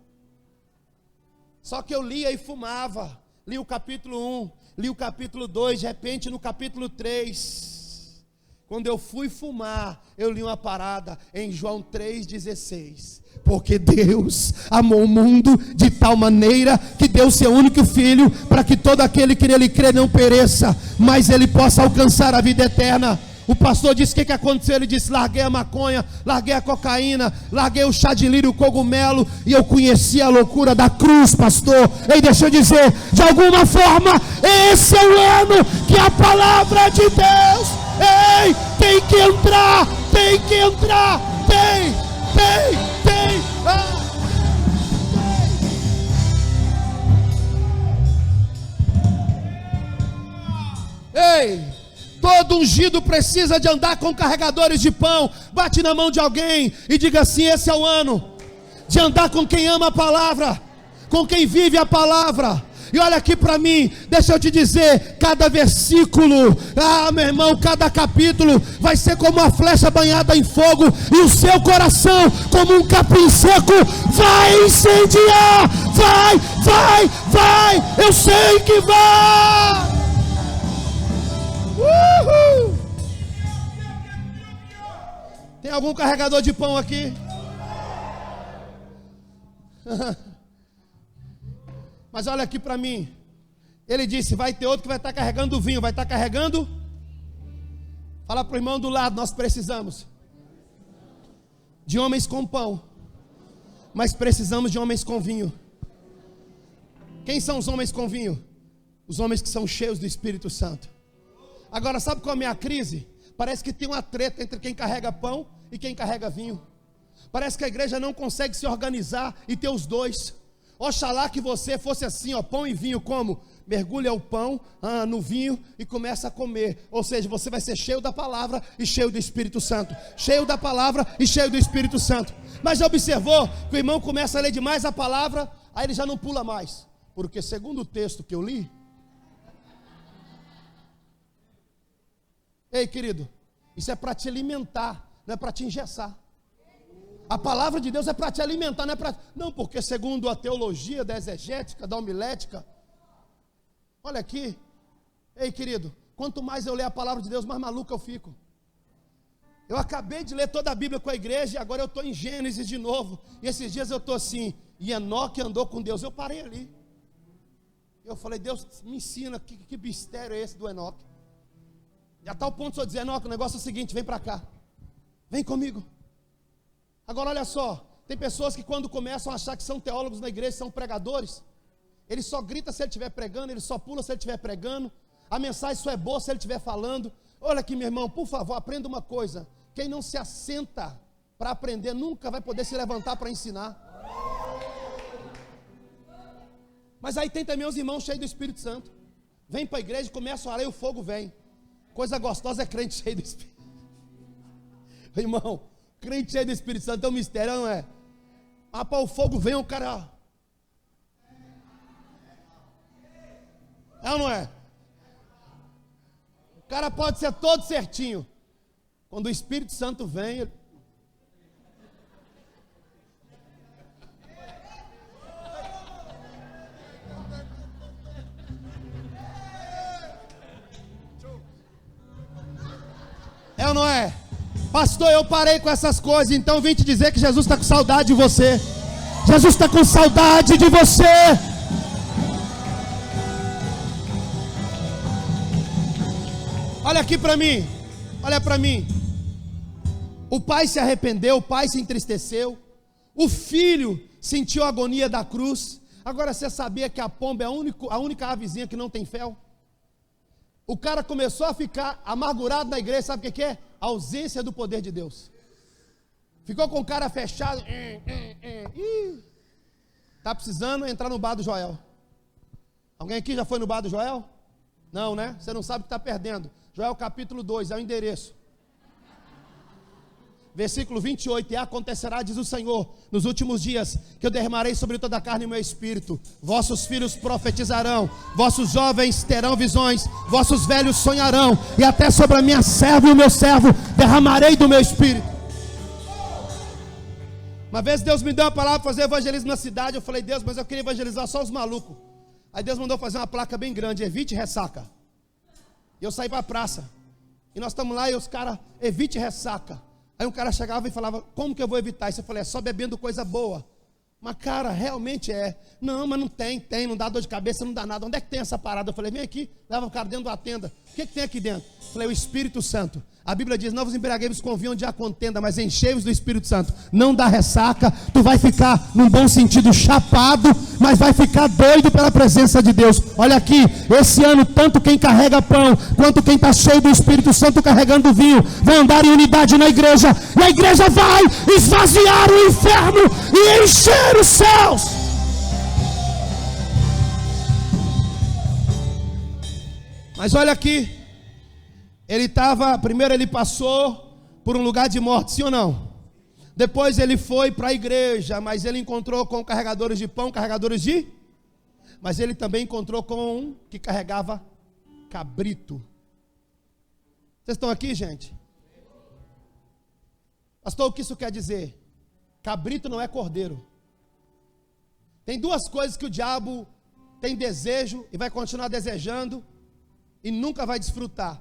Só que eu lia e fumava. Li o capítulo 1, li o capítulo 2. De repente no capítulo 3, quando eu fui fumar, eu li uma parada em João 3,16. Porque Deus amou o mundo de tal maneira que deu seu único filho, para que todo aquele que nele crê não pereça, mas ele possa alcançar a vida eterna. O pastor disse: o que aconteceu? Ele disse: larguei a maconha, larguei a cocaína, larguei o chá de lírio, o cogumelo, e eu conheci a loucura da cruz, pastor. E deixa eu dizer, de alguma forma, esse é o ano que a palavra de Deus, ei, tem que entrar, tem. Ei, todo ungido precisa de andar com carregadores de pão. Bate na mão de alguém e diga assim: esse é o ano de andar com quem ama a palavra, com quem vive a palavra. E olha aqui para mim, deixa eu te dizer, cada versículo, meu irmão, cada capítulo vai ser como uma flecha banhada em fogo, e o seu coração, como um capim seco, vai incendiar, vai, eu sei que vai. Uhul. Tem algum carregador de pão aqui? Mas olha aqui para mim. Ele disse: vai ter outro que vai estar carregando vinho. Vai estar carregando. Fala para o irmão do lado: nós precisamos de homens com pão, mas precisamos de homens com vinho. Quem são os homens com vinho? Os homens que são cheios do Espírito Santo. Agora, sabe qual é a minha crise? Parece que tem uma treta entre quem carrega pão e quem carrega vinho. Parece que a igreja não consegue se organizar e ter os dois. Oxalá que você fosse assim, ó, pão e vinho. Como? Mergulha o pão no vinho e começa a comer. Ou seja, você vai ser cheio da palavra e cheio do Espírito Santo. Cheio da palavra e cheio do Espírito Santo. Mas já observou que o irmão começa a ler demais a palavra, aí ele já não pula mais. Porque segundo o texto que eu li, ei, querido, isso é para te alimentar, não é para te engessar. A palavra de Deus é para te alimentar, não é para... Não, porque segundo a teologia da exegética, da homilética, olha aqui, ei, querido, quanto mais eu ler a palavra de Deus, mais maluco eu fico. Eu acabei de ler toda a Bíblia com a igreja e agora eu estou em Gênesis de novo. E esses dias eu estou assim, e Enoque andou com Deus. Eu parei ali. Eu falei: Deus, me ensina, que mistério é esse do Enoque? E a tal ponto só dizer: Enoque, o negócio é o seguinte, vem para cá. Vem comigo. Agora olha só, tem pessoas que quando começam a achar que são teólogos na igreja, são pregadores, ele só grita se ele estiver pregando, ele só pula se ele estiver pregando, a mensagem só é boa se ele estiver falando. Olha aqui, meu irmão, por favor, aprenda uma coisa: quem não se assenta para aprender, nunca vai poder se levantar para ensinar. Mas aí tem também os irmãos cheios do Espírito Santo, vem para a igreja, começa a orar e o fogo vem. Coisa gostosa é crente cheio do Espírito. Irmão, crente cheio do Espírito Santo é um mistério, não é? Mas para o fogo vem, o cara... É ou não é? O cara pode ser todo certinho. Quando o Espírito Santo vem... Ele... É ou não é? Pastor, eu parei com essas coisas, então vim te dizer que Jesus está com saudade de você. Jesus está com saudade de você. Olha aqui para mim, olha para mim. O pai se arrependeu, o pai se entristeceu, o filho sentiu a agonia da cruz. Agora você sabia que a pomba é a única avezinha que não tem fel? O cara começou a ficar amargurado na igreja, sabe o que é? A ausência do poder de Deus. Ficou com o cara fechado. Está precisando entrar no bar do Joel. Alguém aqui já foi no bar do Joel? Não, né? Você não sabe o que está perdendo. Joel capítulo 2, é o endereço. Versículo 28, e acontecerá, diz o Senhor, nos últimos dias, que eu derramarei sobre toda a carne o meu espírito. Vossos filhos profetizarão, vossos jovens terão visões, vossos velhos sonharão, e até sobre a minha serva e o meu servo derramarei do meu espírito. Uma vez Deus me deu uma palavra para fazer evangelismo na cidade. Eu falei: Deus, mas eu queria evangelizar só os malucos. Aí Deus mandou fazer uma placa bem grande: evite ressaca. E eu saí para a praça, e nós estamos lá e os caras: evite ressaca. Aí um cara chegava e falava: como que eu vou evitar isso? Eu falei: é só bebendo coisa boa. Mas cara, realmente é. Não, mas não tem, não dá dor de cabeça, não dá nada. Onde é que tem essa parada? Eu falei: vem aqui, leva o cara dentro da tenda. O que tem aqui dentro? Eu falei: o Espírito Santo. A Bíblia diz: não vos embriagueis com vinho onde há contenda, mas enchei-vos do Espírito Santo. Não dá ressaca, tu vai ficar, num bom sentido, chapado, mas vai ficar doido pela presença de Deus. Olha aqui, esse ano, tanto quem carrega pão, quanto quem está cheio do Espírito Santo carregando vinho, vai andar em unidade na igreja, e a igreja vai esvaziar o inferno e encher os céus. Mas olha aqui, primeiro ele passou por um lugar de morte, sim ou não? Depois ele foi para a igreja, mas ele encontrou com carregadores de pão, mas ele também encontrou com um que carregava cabrito. Vocês estão aqui, gente? Pastor, o que isso quer dizer? Cabrito não é cordeiro. Tem duas coisas que o diabo tem desejo e vai continuar desejando e nunca vai desfrutar.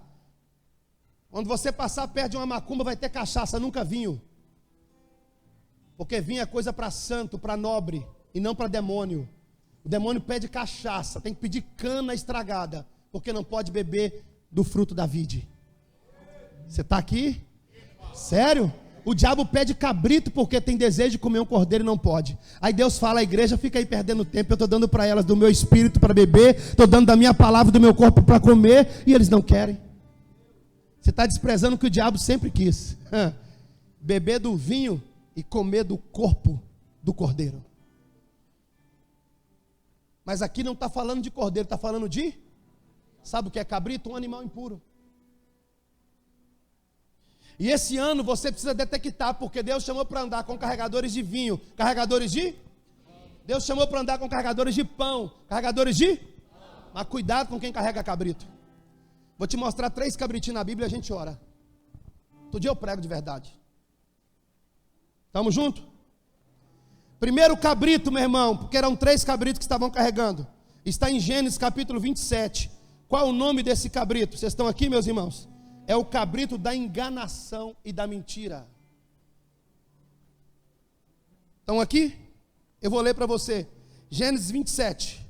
Quando você passar perto de uma macumba, vai ter cachaça, nunca vinho. Porque vinho é coisa para santo, para nobre, e não para demônio. O demônio pede cachaça, tem que pedir cana estragada, porque não pode beber do fruto da vide. Você está aqui? Sério? O diabo pede cabrito porque tem desejo de comer um cordeiro e não pode. Aí Deus fala: a igreja fica aí perdendo tempo, eu estou dando para elas do meu espírito para beber, estou dando da minha palavra, do meu corpo para comer, e eles não querem. Você está desprezando o que o diabo sempre quis: beber do vinho e comer do corpo do cordeiro. Mas aqui não está falando de cordeiro, está falando de, sabe o que é cabrito? Um animal impuro. E esse ano você precisa detectar, porque Deus chamou para andar com carregadores de vinho, Deus chamou para andar com carregadores de pão, mas cuidado com quem carrega cabrito. Vou te mostrar 3 cabritinhos na Bíblia e a gente ora. Todo dia eu prego de verdade. Estamos juntos? Primeiro cabrito, meu irmão, porque eram 3 cabritos que estavam carregando. Está em Gênesis capítulo 27. Qual é o nome desse cabrito? Vocês estão aqui, meus irmãos? É o cabrito da enganação e da mentira. Estão aqui? Eu vou ler para você. Gênesis 27,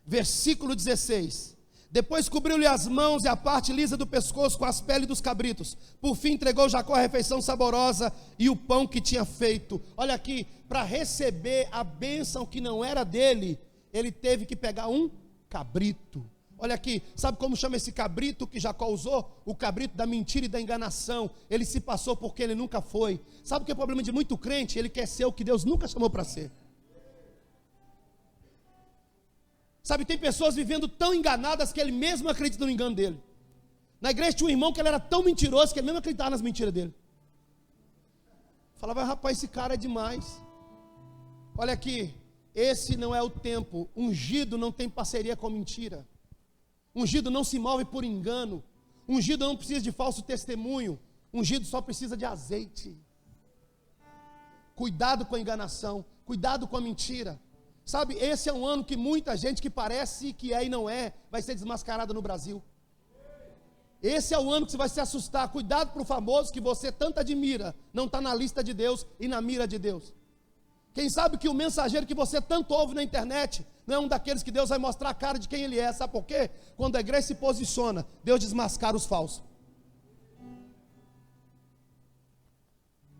versículo 16. Depois cobriu-lhe as mãos e a parte lisa do pescoço com as peles dos cabritos. Por fim entregou Jacó a refeição saborosa e o pão que tinha feito. Olha aqui, para receber a bênção que não era dele, ele teve que pegar um cabrito. Olha aqui, sabe como chama esse cabrito que Jacó usou? O cabrito da mentira e da enganação. Ele se passou porque ele nunca foi. Sabe o que é o problema de muito crente? Ele quer ser o que Deus nunca chamou para ser. Sabe, tem pessoas vivendo tão enganadas que ele mesmo acredita no engano dele. Na igreja tinha um irmão que ele era tão mentiroso que ele mesmo acreditava nas mentiras dele. Falava: rapaz, esse cara é demais. Olha aqui, esse não é o tempo. Ungido não tem parceria com mentira. Ungido não se move por engano. Ungido não precisa de falso testemunho. Ungido só precisa de azeite. Cuidado com a enganação, cuidado com a mentira. Sabe, esse é um ano que muita gente que parece que é e não é, vai ser desmascarada no Brasil. Esse é o ano que você vai se assustar. Cuidado para o famoso que você tanto admira, não está na lista de Deus e na mira de Deus. Quem sabe que o mensageiro que você tanto ouve na internet não é um daqueles que Deus vai mostrar a cara de quem ele é. Sabe por quê? Quando a igreja se posiciona, Deus desmascara os falsos.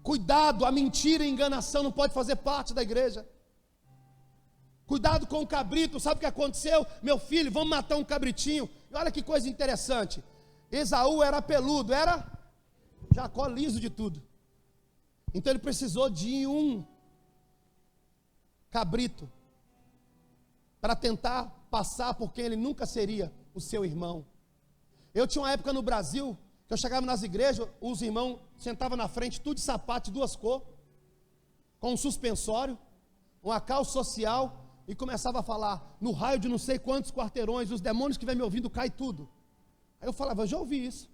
Cuidado, a mentira e a enganação não pode fazer parte da igreja. Cuidado com o cabrito. Sabe o que aconteceu? Meu filho, vamos matar um cabritinho. E olha que coisa interessante. Esaú era peludo, era Jacó liso de tudo. Então ele precisou de um cabrito para tentar passar por quem ele nunca seria, o seu irmão. Eu tinha uma época no Brasil que eu chegava nas igrejas, os irmãos sentavam na frente, tudo de sapato de 2 cores, com um suspensório, uma calça social, e começava a falar: no raio de não sei quantos quarteirões, os demônios que vêm me ouvindo, cai tudo. Aí eu falava: eu já ouvi isso.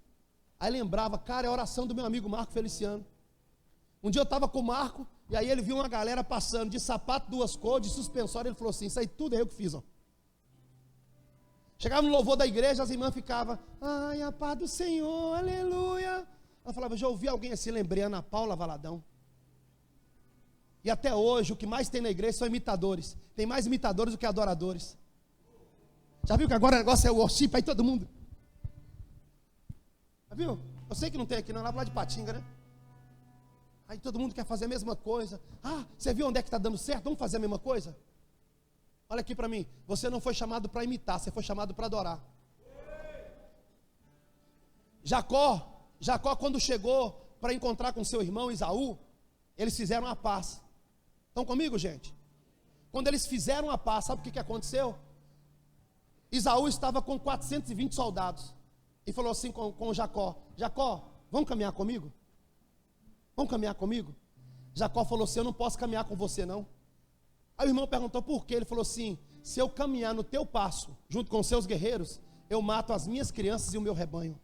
Aí lembrava: cara, é a oração do meu amigo Marco Feliciano. Um dia eu estava com o Marco, e aí ele viu uma galera passando de sapato 2 cores, de suspensório, ele falou assim: isso aí tudo é eu que fiz, ó. Chegava no louvor da igreja, as irmãs ficavam: ai, a paz do Senhor, aleluia. Ela falava: já ouvi alguém assim, lembrei, Ana Paula Valadão. E até hoje, o que mais tem na igreja são imitadores. Tem mais imitadores do que adoradores. Já viu que agora o negócio é o worship, aí todo mundo. Viu? Eu sei que não tem aqui não, lá pro lado de Patinga, né? Aí todo mundo quer fazer a mesma coisa. Ah, você viu onde é que está dando certo? Vamos fazer a mesma coisa? Olha aqui para mim. Você não foi chamado para imitar, você foi chamado para adorar. Jacó quando chegou para encontrar com seu irmão Esaú, eles fizeram a paz. Estão comigo, gente? Quando eles fizeram a paz, sabe o que aconteceu? Esaú estava com 420 soldados. E falou assim com Jacó: Jacó, vamos caminhar comigo? Vamos caminhar comigo? Jacó falou assim: eu não posso caminhar com você não. Aí o irmão perguntou por quê? Ele falou assim: se eu caminhar no teu passo, junto com os seus guerreiros, eu mato as minhas crianças e o meu rebanho.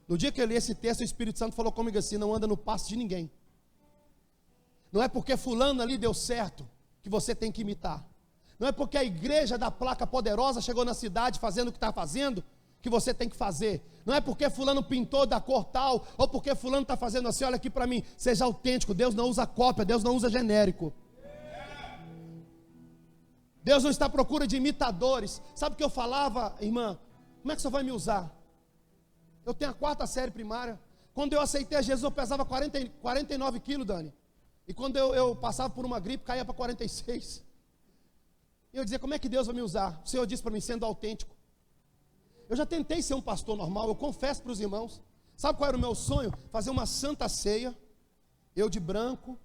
No dia que eu li esse texto, o Espírito Santo falou comigo assim: não anda no passo de ninguém. Não é porque fulano ali deu certo que você tem que imitar. Não é porque a igreja da placa poderosa chegou na cidade fazendo o que está fazendo que você tem que fazer. Não é porque fulano pintou da cor tal, ou porque fulano está fazendo assim. Olha aqui para mim, seja autêntico. Deus não usa cópia, Deus não usa genérico. Deus não está à procura de imitadores. Sabe o que eu falava, irmã? Como é que você vai me usar? Eu tenho a 4ª série primária. Quando eu aceitei a Jesus, eu pesava 49 quilos, Dani. E quando eu passava por uma gripe, caía para 46. E eu dizia: como é que Deus vai me usar? O Senhor disse para mim: sendo autêntico. Eu já tentei ser um pastor normal, eu confesso para os irmãos. Sabe qual era o meu sonho? Fazer uma santa ceia, eu de branco,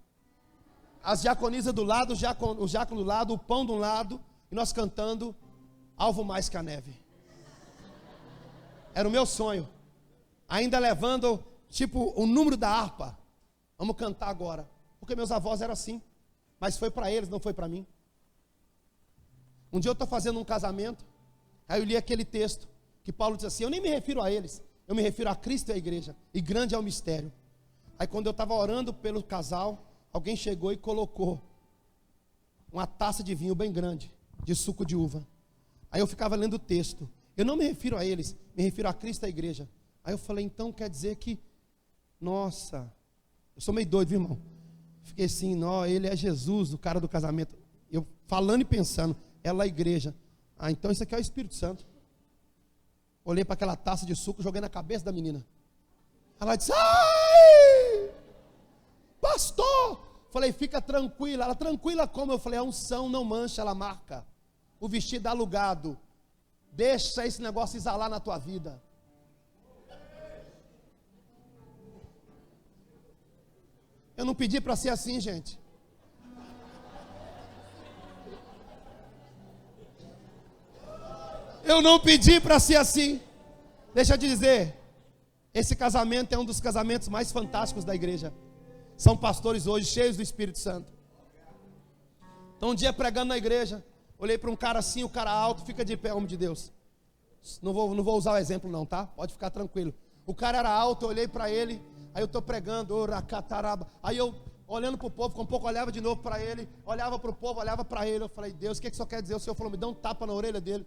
as diaconisas do lado, o diácono do lado, o pão de um lado, e nós cantando Alvo Mais que a Neve. Era o meu sonho. Ainda levando, tipo, o número da harpa. Vamos cantar agora. Porque meus avós eram assim. Mas foi para eles, não foi para mim. Um dia eu estou fazendo um casamento. Aí eu li aquele texto que Paulo diz assim: eu nem me refiro a eles, eu me refiro a Cristo e a igreja. E grande é o mistério. Aí quando eu estava orando pelo casal, alguém chegou e colocou uma taça de vinho bem grande, de suco de uva. Aí eu ficava lendo o texto. Eu não me refiro a eles, me refiro a Cristo e a igreja. Aí eu falei: então quer dizer que, nossa, eu sou meio doido, viu, irmão? Fiquei assim: não, ele é Jesus, o cara do casamento. Eu falando e pensando, ela é a igreja. Ah, então isso aqui é o Espírito Santo. Olhei para aquela taça de suco, joguei na cabeça da menina. Ela disse: ai, pastor. Falei: fica tranquila. Ela: tranquila como? Eu falei: a unção não mancha, ela marca. O vestido alugado. Deixa esse negócio exalar na tua vida. Eu não pedi para ser assim, gente. Eu não pedi para ser assim. Deixa eu te dizer, esse casamento é um dos casamentos mais fantásticos da igreja. São pastores hoje cheios do Espírito Santo. Então um dia pregando na igreja, olhei para um cara assim, o cara alto, fica de pé, homem de Deus. Não vou usar o exemplo não, tá? Pode ficar tranquilo. O cara era alto, eu olhei para ele, aí eu estou pregando, oracataraba. Aí eu, olhando para o povo, com um pouco olhava de novo para ele, olhava para o povo, olhava para ele. Eu falei: Deus, o que só quer dizer? O Senhor falou: me dá um tapa na orelha dele.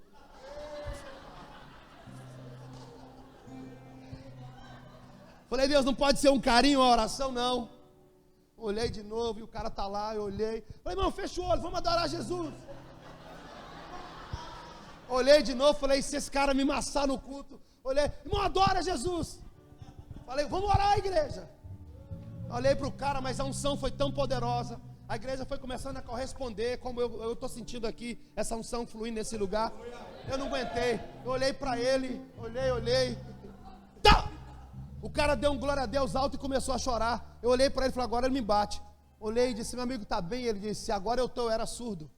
Falei: Deus, não pode ser um carinho, uma oração, não. Olhei de novo e o cara está lá, eu olhei. Falei: irmão, fecha o olho, vamos adorar Jesus. Olhei de novo, falei: se esse cara me amassar no culto. Olhei: irmão, adora Jesus. Falei: vamos orar, igreja. Olhei para o cara, mas a unção foi tão poderosa. A igreja foi começando a corresponder, como eu estou sentindo aqui, essa unção fluindo nesse lugar. Eu não aguentei. Eu olhei para ele, olhei. Tá! O cara deu um glória a Deus alto e começou a chorar. Eu olhei para ele e falei: agora ele me bate. Olhei e disse: meu amigo, está bem? Ele disse: agora eu era surdo.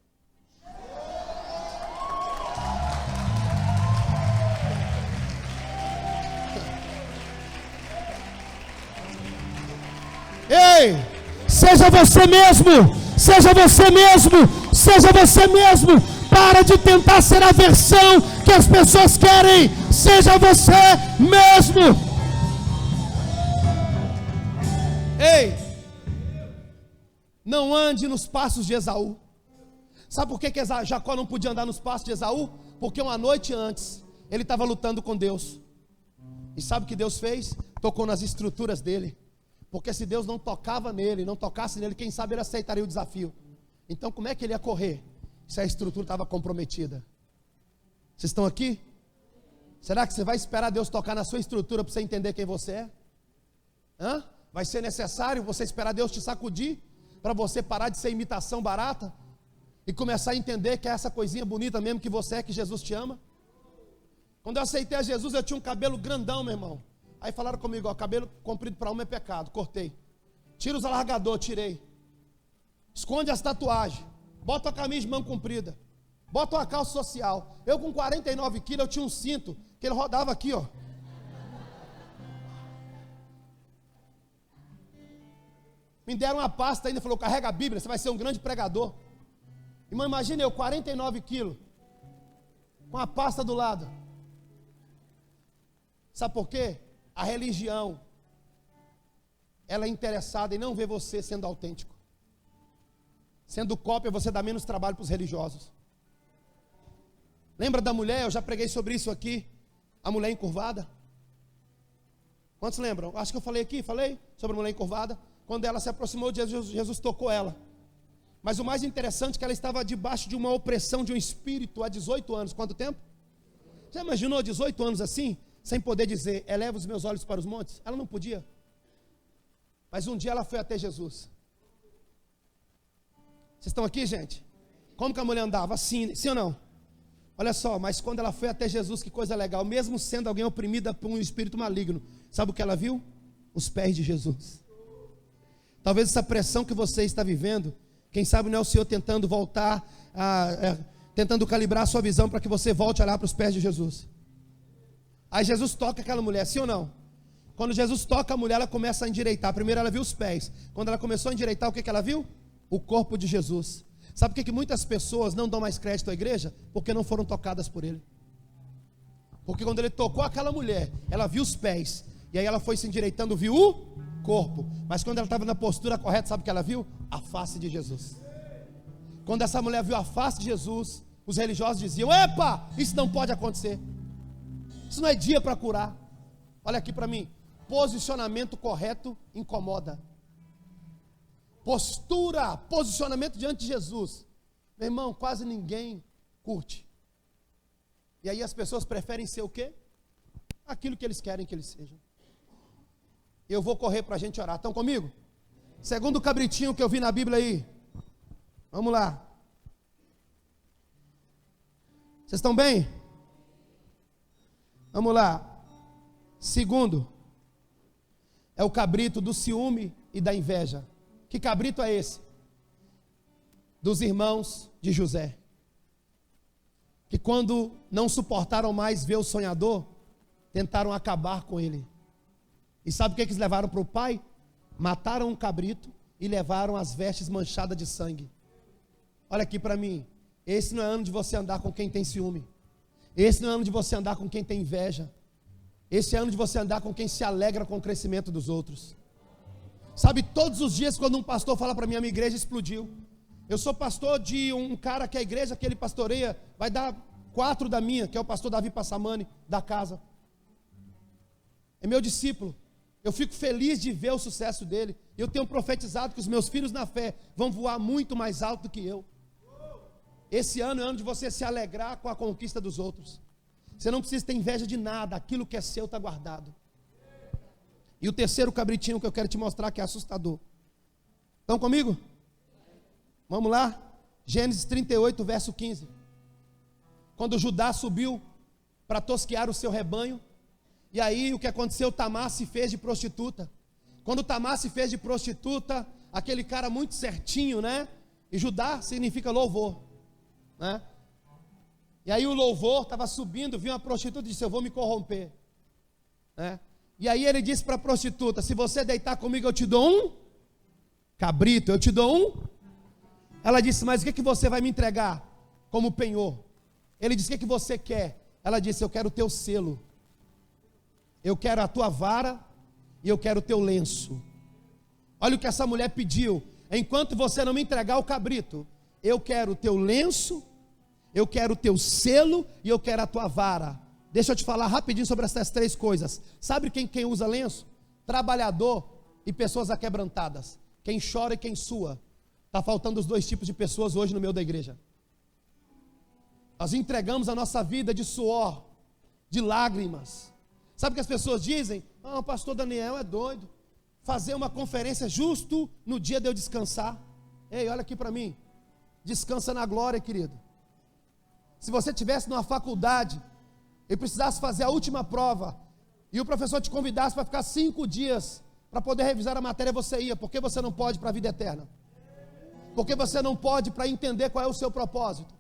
Ei, seja você mesmo, seja você mesmo, seja você mesmo. Para de tentar ser a versão que as pessoas querem. Seja você mesmo. Ei, não ande nos passos de Esaú. Sabe por que Jacó não podia andar nos passos de Esaú? Porque uma noite antes ele estava lutando com Deus. E sabe o que Deus fez? Tocou nas estruturas dele. Porque se Deus não tocava nele, não tocasse nele, quem sabe ele aceitaria o desafio. Então como é que ele ia correr se a estrutura estava comprometida? Vocês estão aqui? Será que você vai esperar Deus tocar na sua estrutura para você entender quem você é? Vai ser necessário você esperar Deus te sacudir para você parar de ser imitação barata e começar a entender que é essa coisinha bonita mesmo que você é, que Jesus te ama? Quando eu aceitei a Jesus, eu tinha um cabelo grandão, meu irmão. Aí falaram comigo, ó, cabelo comprido para homem é pecado. Cortei. Tira os alargadores, tirei. Esconde as tatuagens. Bota a camisa de mão comprida. Bota uma calça social. Eu com 49 quilos, eu tinha um cinto que ele rodava aqui, ó. Me deram uma pasta ainda, falou, carrega a Bíblia, você vai ser um grande pregador. Irmão, imagina eu, 49 quilos, com a pasta do lado. Sabe por quê? A religião, ela é interessada em não ver você sendo autêntico. Sendo cópia, você dá menos trabalho para os religiosos. Lembra da mulher? Eu já preguei sobre isso aqui. A mulher encurvada. Quantos lembram? Acho que eu falei aqui, sobre a mulher encurvada. Quando ela se aproximou de Jesus, Jesus tocou ela. Mas o mais interessante é que ela estava debaixo de uma opressão de um espírito há 18 anos. Quanto tempo? Já imaginou 18 anos assim? Sem poder dizer, eleva os meus olhos para os montes? Ela não podia. Mas um dia ela foi até Jesus. Vocês estão aqui, gente? Como que a mulher andava? Assim, sim ou não? Olha só, mas quando ela foi até Jesus, que coisa legal. Mesmo sendo alguém oprimida por um espírito maligno, sabe o que ela viu? Os pés de Jesus. Talvez essa pressão que você está vivendo, quem sabe não é o Senhor tentando voltar, tentando calibrar a sua visão para que você volte a olhar para os pés de Jesus. Aí Jesus toca aquela mulher, sim ou não? Quando Jesus toca a mulher, ela começa a endireitar. Primeiro ela viu os pés. Quando ela começou a endireitar, o que ela viu? O corpo de Jesus. Sabe por que muitas pessoas não dão mais crédito à igreja? Porque não foram tocadas por ele. Porque quando ele tocou aquela mulher, ela viu os pés. E aí ela foi se endireitando, viu o corpo. Mas quando ela estava na postura correta, sabe o que ela viu? A face de Jesus. Quando essa mulher viu a face de Jesus, os religiosos diziam, epa, isso não pode acontecer. Isso não é dia para curar. Olha aqui para mim. Posicionamento correto incomoda. Postura, posicionamento diante de Jesus. Meu irmão, quase ninguém curte. E aí as pessoas preferem ser o quê? Aquilo que eles querem que eles sejam. Eu vou correr para a gente orar. Estão comigo? Segundo cabritinho que eu vi na Bíblia aí. Vamos lá. Vocês estão bem? Vamos lá. Segundo, é o cabrito do ciúme e da inveja. Que cabrito é esse? Dos irmãos de José. Que quando não suportaram mais ver o sonhador, tentaram acabar com ele. E sabe o que eles levaram para o pai? Mataram um cabrito e levaram as vestes manchadas de sangue. Olha aqui para mim. Esse não é ano de você andar com quem tem ciúme. Esse não é ano de você andar com quem tem inveja. Esse é ano de você andar com quem se alegra com o crescimento dos outros. Sabe, todos os dias quando um pastor fala para mim, a minha igreja explodiu. Eu sou pastor de um cara que a igreja que ele pastoreia vai dar 4 da minha, que é o pastor Davi Passamani, da casa. É meu discípulo. Eu fico feliz de ver o sucesso dele. Eu tenho profetizado que os meus filhos na fé vão voar muito mais alto do que eu. Esse ano é ano de você se alegrar com a conquista dos outros. Você não precisa ter inveja de nada. Aquilo que é seu está guardado. E o terceiro cabritinho que eu quero te mostrar, que é assustador. Estão comigo? Vamos lá? Gênesis 38, verso 15. Quando Judá subiu para tosquear o seu rebanho, e aí o que aconteceu? Tamar se fez de prostituta. Quando Tamar se fez de prostituta, aquele cara muito certinho, né? E Judá significa louvor, né? E aí o louvor estava subindo, viu uma prostituta e disse, eu vou me corromper, né? E aí ele disse para a prostituta, se você deitar comigo eu te dou um cabrito, eu te dou um. Ela disse, mas o que você vai me entregar como penhor? Ele disse, o que você quer? Ela disse, eu quero o teu selo. Eu quero a tua vara e eu quero o teu lenço. Olha o que essa mulher pediu. Enquanto você não me entregar o cabrito, eu quero o teu lenço, eu quero o teu selo e eu quero a tua vara. Deixa eu te falar rapidinho sobre essas 3 coisas. Sabe quem usa lenço? Trabalhador e pessoas aquebrantadas. Quem chora e quem sua. Está faltando os 2 tipos de pessoas hoje no meio da igreja. Nós entregamos a nossa vida de suor, de lágrimas. Sabe o que as pessoas dizem? O pastor Daniel é doido. Fazer uma conferência justo no dia de eu descansar. Ei, olha aqui para mim. Descansa na glória, querido. Se você estivesse numa faculdade e precisasse fazer a última prova, e o professor te convidasse para ficar 5 dias para poder revisar a matéria, você ia. Por que você não pode para a vida eterna? Por que você não pode para entender qual é o seu propósito?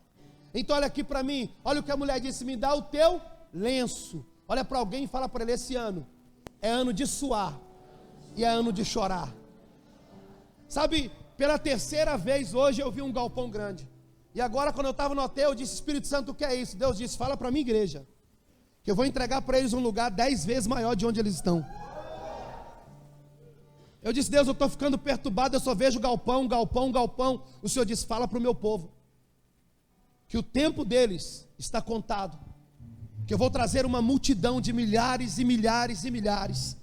Então olha aqui para mim, olha o que a mulher disse: me dá o teu lenço. Olha para alguém e fala para ele: esse ano é ano de suar e é ano de chorar. Sabe, pela terceira vez hoje eu vi um galpão grande. E agora, quando eu estava no hotel, eu disse: Espírito Santo, o que é isso? Deus disse: fala para a minha igreja que eu vou entregar para eles um lugar 10 vezes maior de onde eles estão. Eu disse: Deus, eu estou ficando perturbado, eu só vejo galpão, galpão, galpão. O Senhor disse: fala para o meu povo que o tempo deles está contado, que eu vou trazer uma multidão de milhares e milhares e milhares.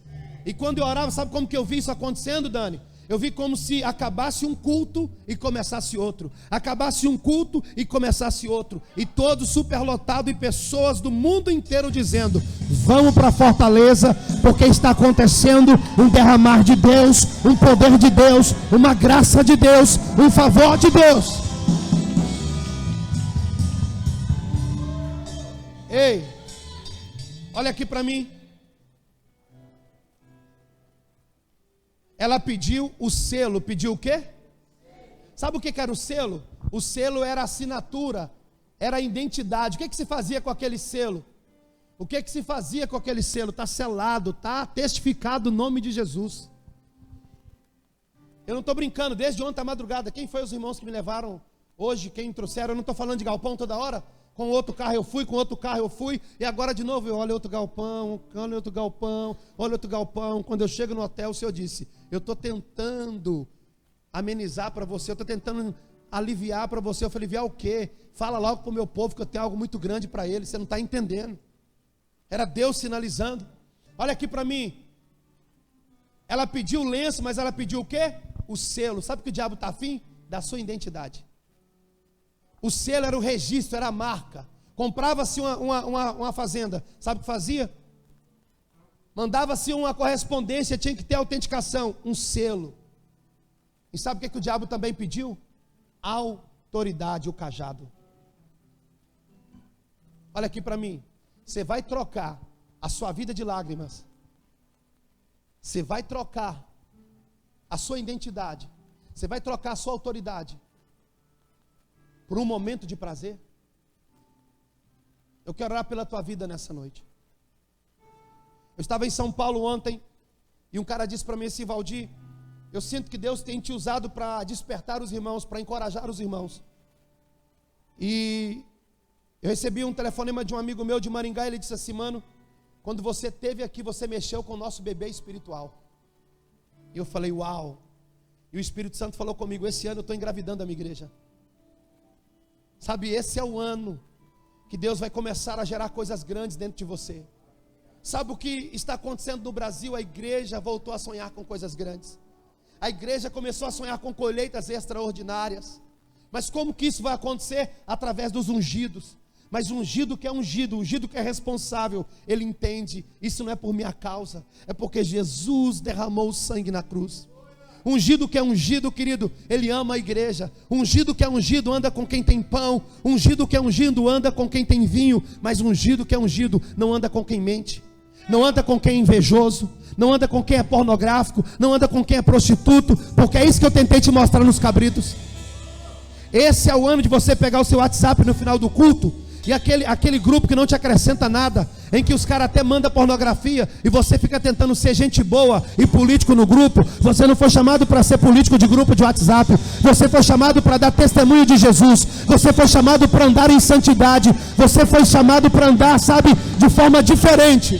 E quando eu orava, sabe como que eu vi isso acontecendo, Dani? Eu vi como se acabasse um culto e começasse outro, acabasse um culto e começasse outro, e todo superlotado, e pessoas do mundo inteiro dizendo: vamos para Fortaleza, porque está acontecendo um derramar de Deus, um poder de Deus, uma graça de Deus, um favor de Deus. Ei, olha aqui para mim. Ela pediu o selo. Pediu o quê? Sabe o que era o selo? O selo era a assinatura, era a identidade. O que se fazia com aquele selo? O que se fazia com aquele selo? Está selado, está testificado o nome de Jesus. Eu não estou brincando, desde ontem à madrugada. Quem foi os irmãos que me levaram hoje? Quem me trouxeram? Eu não estou falando de galpão toda hora. Com outro carro eu fui, com outro carro eu fui, e agora de novo eu olho outro galpão, olho outro galpão, olho outro galpão. Quando eu chego no hotel, o Senhor disse: eu estou tentando amenizar para você, eu estou tentando aliviar para você. Eu falei: aliviar o quê? Fala logo para o meu povo que eu tenho algo muito grande para eles, você não está entendendo. Era Deus sinalizando. Olha aqui para mim. Ela pediu o lenço, mas ela pediu o quê? O selo. Sabe o que o diabo está afim? Da sua identidade. O selo era o registro, era a marca. Comprava-se uma fazenda, sabe o que fazia? Mandava-se uma correspondência, tinha que ter autenticação, um selo. E sabe o que o diabo também pediu? Autoridade, o cajado. Olha aqui para mim. Você vai trocar a sua vida de lágrimas, você vai trocar a sua identidade, você vai trocar a sua autoridade por um momento de prazer? Eu quero orar pela tua vida nessa noite. Eu estava em São Paulo ontem, e um cara disse para mim assim: Valdir, eu sinto que Deus tem te usado para despertar os irmãos, para encorajar os irmãos. E eu recebi um telefonema de um amigo meu de Maringá. Ele disse assim: mano, quando você esteve aqui, você mexeu com o nosso bebê espiritual. E eu falei: uau. E o Espírito Santo falou comigo: esse ano eu estou engravidando a minha igreja. Sabe, esse é o ano que Deus vai começar a gerar coisas grandes dentro de você. Sabe o que está acontecendo no Brasil? A igreja voltou a sonhar com coisas grandes. A igreja começou a sonhar com colheitas extraordinárias. Mas como que isso vai acontecer? Através dos ungidos. Mas ungido que é responsável, ele entende: isso não é por minha causa, é porque Jesus derramou o sangue na cruz. Ungido que é ungido, querido, ele ama a igreja. Ungido que é ungido anda com quem tem pão. Ungido que é ungido anda com quem tem vinho. Mas ungido que é ungido não anda com quem mente, não anda com quem é invejoso, não anda com quem é pornográfico, não anda com quem é prostituto. Porque é isso que eu tentei te mostrar nos cabritos. Esse é o ano de você pegar o seu WhatsApp no final do culto, e aquele grupo que não te acrescenta nada, em que os caras até mandam pornografia, e você fica tentando ser gente boa e político no grupo. Você não foi chamado para ser político de grupo de WhatsApp. Você foi chamado para dar testemunho de Jesus. Você foi chamado para andar em santidade. Você foi chamado para andar, sabe, de forma diferente.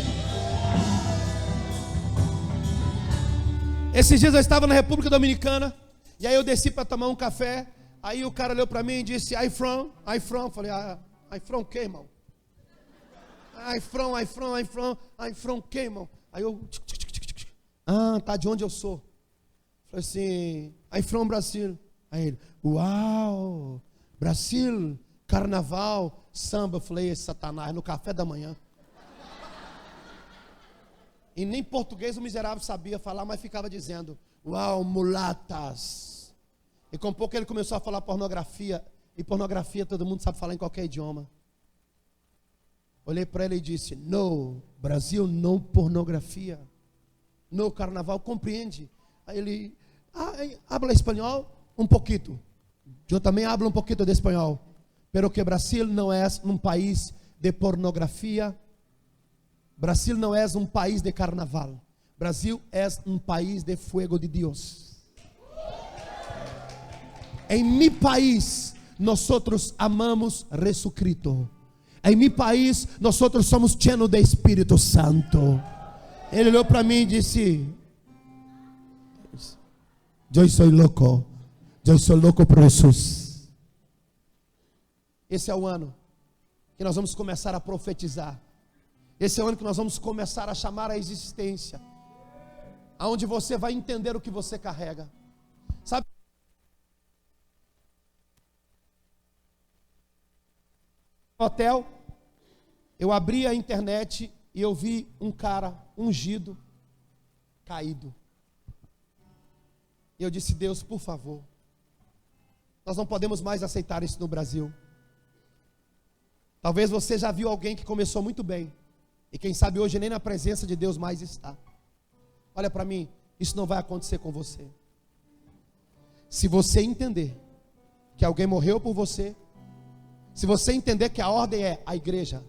Esses dias eu estava na República Dominicana, e aí eu desci para tomar um café. Aí o cara olhou para mim e disse: I from. Falei: I from que, irmão? I from que, irmão? Aí eu, tá, de onde eu sou? Falei assim: I from Brasil. Aí ele: uau, Brasil, carnaval, samba. Eu falei: esse Satanás, no café da manhã. E nem português o miserável sabia falar, mas ficava dizendo: uau, mulatas. E com pouco ele começou a falar pornografia. E pornografia todo mundo sabe falar em qualquer idioma. Olhei para ele e disse: no, Brasil não pornografia. No carnaval, compreende? Aí ele: habla espanhol? Um pouquito. Eu também hablo um pouquito de espanhol. Pero que Brasil não é um país de pornografia. Brasil não é um país de carnaval. Brasil é um país de fuego de Deus. Em meu país, nós amamos Jesucristo. Em meu país, nós somos cheios de Espírito Santo. Ele olhou para mim e disse: eu sou louco por Jesus. Esse é o ano que nós vamos começar a profetizar. Esse é o ano que nós vamos começar a chamar a existência, aonde você vai entender o que você carrega. Sabe? No hotel, eu abri a internet e eu vi um cara ungido, caído. E eu disse: Deus, por favor, nós não podemos mais aceitar isso no Brasil. Talvez você já viu alguém que começou muito bem, e quem sabe hoje nem na presença de Deus mais está. Olha para mim, isso não vai acontecer com você. Se você entender que alguém morreu por você, se você entender que a ordem é a igreja.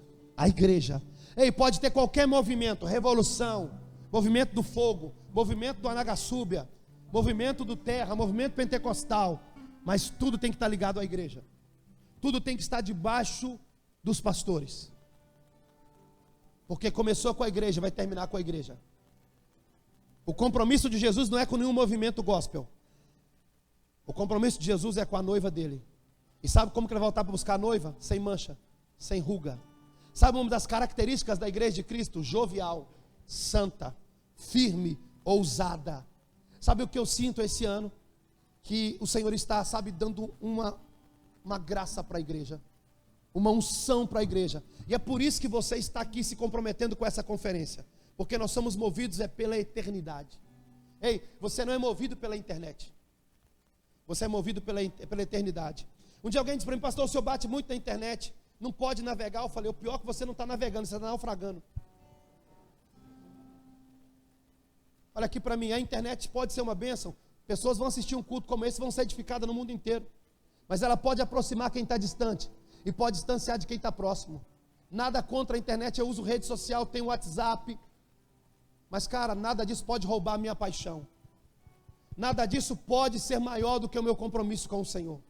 Ei, pode ter qualquer movimento, revolução, movimento do fogo, movimento do Anagasúbia, movimento do terra, movimento pentecostal, mas tudo tem que estar ligado à igreja. Tudo tem que estar debaixo dos pastores. Porque começou com a igreja, vai terminar com a igreja. O compromisso de Jesus não é com nenhum movimento gospel. O compromisso de Jesus é com a noiva dele. E sabe como que ele vai voltar para buscar a noiva? Sem mancha, sem ruga. Sabe uma das características da igreja de Cristo? Jovial, santa, firme, ousada. Sabe o que eu sinto esse ano? Que o Senhor está, dando uma graça para a igreja, uma unção para a igreja. E é por isso que você está aqui se comprometendo com essa conferência, porque nós somos movidos pela eternidade. Ei, você não é movido pela internet, você é movido pela eternidade. Um dia alguém disse para mim: pastor, o senhor bate muito na internet, não pode navegar. Eu falei: o pior é que você não está navegando, você está naufragando. Olha aqui para mim, a internet pode ser uma bênção. Pessoas vão assistir um culto como esse, vão ser edificadas no mundo inteiro. Mas ela pode aproximar quem está distante e pode distanciar de quem está próximo. Nada contra a internet, eu uso rede social, tenho WhatsApp. Mas cara, nada disso pode roubar a minha paixão. Nada disso pode ser maior do que o meu compromisso com o Senhor.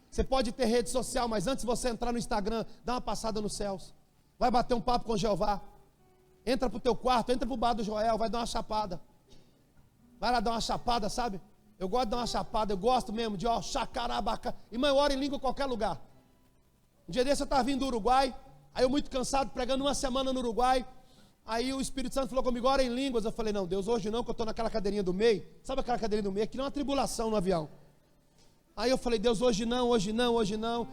Você pode ter rede social, mas antes de você entrar no Instagram, dá uma passada nos céus. Vai bater um papo com Jeová. Entra para o teu quarto, entra para o bar do Joel, vai dar uma chapada. Vai lá dar uma chapada, sabe? Eu gosto de dar uma chapada, eu gosto mesmo de chacarabaca. Irmão, eu oro em língua em qualquer lugar. Um dia desse eu estava vindo do Uruguai, aí eu muito cansado, pregando uma semana no Uruguai. Aí o Espírito Santo falou comigo: ora em línguas. Eu falei: não, Deus, hoje não, que eu estou naquela cadeirinha do meio. Sabe aquela cadeirinha do meio? Que não é uma tribulação no avião. Aí eu falei: Deus, hoje não.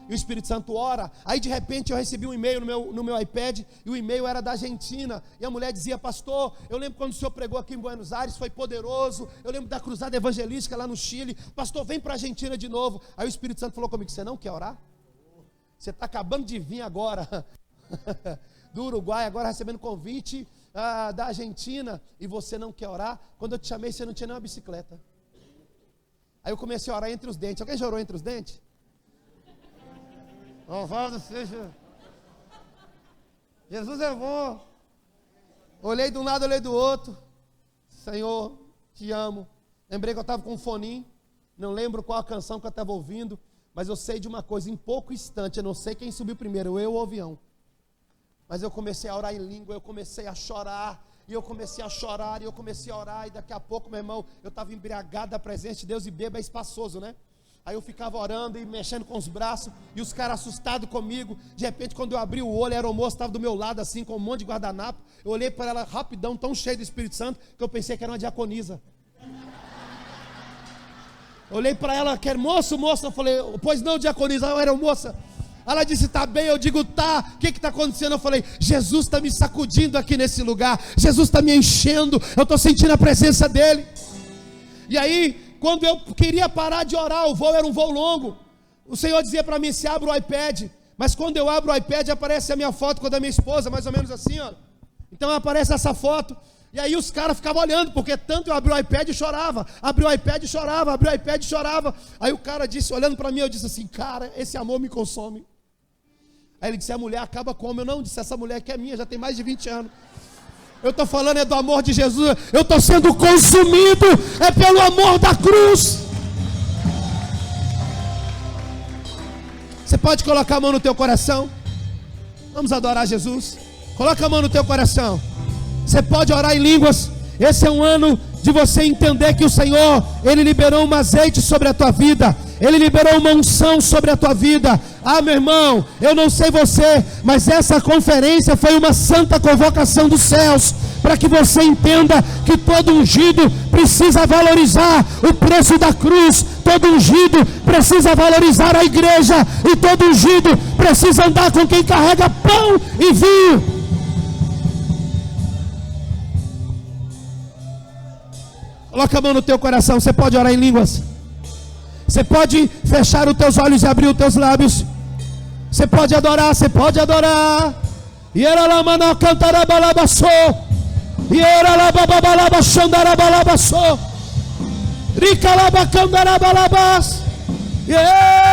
E o Espírito Santo ora. Aí de repente eu recebi um e-mail no meu iPad. E o e-mail era da Argentina. E a mulher dizia: pastor, eu lembro quando o senhor pregou aqui em Buenos Aires, foi poderoso. Eu lembro da cruzada evangelística lá no Chile. Pastor, vem para a Argentina de novo. Aí o Espírito Santo falou comigo: você não quer orar? Você está acabando de vir agora do Uruguai, agora recebendo convite da Argentina, e você não quer orar? Quando eu te chamei, você não tinha nem uma bicicleta. Aí eu comecei a orar entre os dentes. Alguém já orou entre os dentes? Louvado seja Jesus, é bom. Olhei de um lado, olhei do outro. Senhor, te amo. Lembrei que eu estava com um foninho. Não lembro qual a canção que eu estava ouvindo, mas eu sei de uma coisa: em pouco instante, eu não sei quem subiu primeiro, eu ou o avião. Mas eu comecei a orar em língua, eu comecei a chorar, e eu comecei a chorar, e eu comecei a orar, e daqui a pouco, meu irmão, eu estava embriagado da presença de Deus, e bebo é espaçoso, né? Aí eu ficava orando e mexendo com os braços, e os caras assustados comigo. De repente, quando eu abri o olho, a aeromoça estava do meu lado assim, com um monte de guardanapo. Eu olhei para ela rapidão, tão cheio do Espírito Santo, que eu pensei que era uma diaconisa. Olhei para ela, que era moço, eu falei: pois não, diaconisa, eu era moça. Ela disse, está bem. Eu digo, tá. O que está acontecendo? Eu falei, Jesus está me sacudindo aqui nesse lugar. Jesus está me enchendo. Eu estou sentindo a presença dele. E aí, quando eu queria parar de orar, o voo era um voo longo. O Senhor dizia para mim, se abre o iPad. Mas quando eu abro o iPad, aparece a minha foto com a da minha esposa, mais ou menos assim, ó. Então aparece essa foto. E aí os caras ficavam olhando, porque tanto eu abri o iPad e chorava. Abri o iPad e chorava, abri o iPad e chorava. Aí o cara disse, olhando para mim, eu disse assim, cara, esse amor me consome. Aí ele disse, a mulher acaba como? Eu não disse, essa mulher que é minha, já tem mais de 20 anos. Eu estou falando é do amor de Jesus. Eu estou sendo consumido, é pelo amor da cruz. Você pode colocar a mão no teu coração? Vamos adorar Jesus. Coloca a mão no teu coração. Você pode orar em línguas. Esse é um ano de você entender que o Senhor, Ele liberou um azeite sobre a tua vida. Ele liberou uma unção sobre a tua vida. Ah, meu irmão, eu não sei você, mas essa conferência foi uma santa convocação dos céus, para que você entenda que todo ungido precisa valorizar o preço da cruz. Todo ungido precisa valorizar a igreja. E todo ungido precisa andar com quem carrega pão e vinho. Coloca a mão no teu coração. Você pode orar em línguas. Você pode fechar os teus olhos e abrir os teus lábios. Você pode adorar, você pode adorar. E era lá mano cantará balabaçô. E era lá babalaba xandará balabaçô. Rica lá bacandará balabas. Yeah.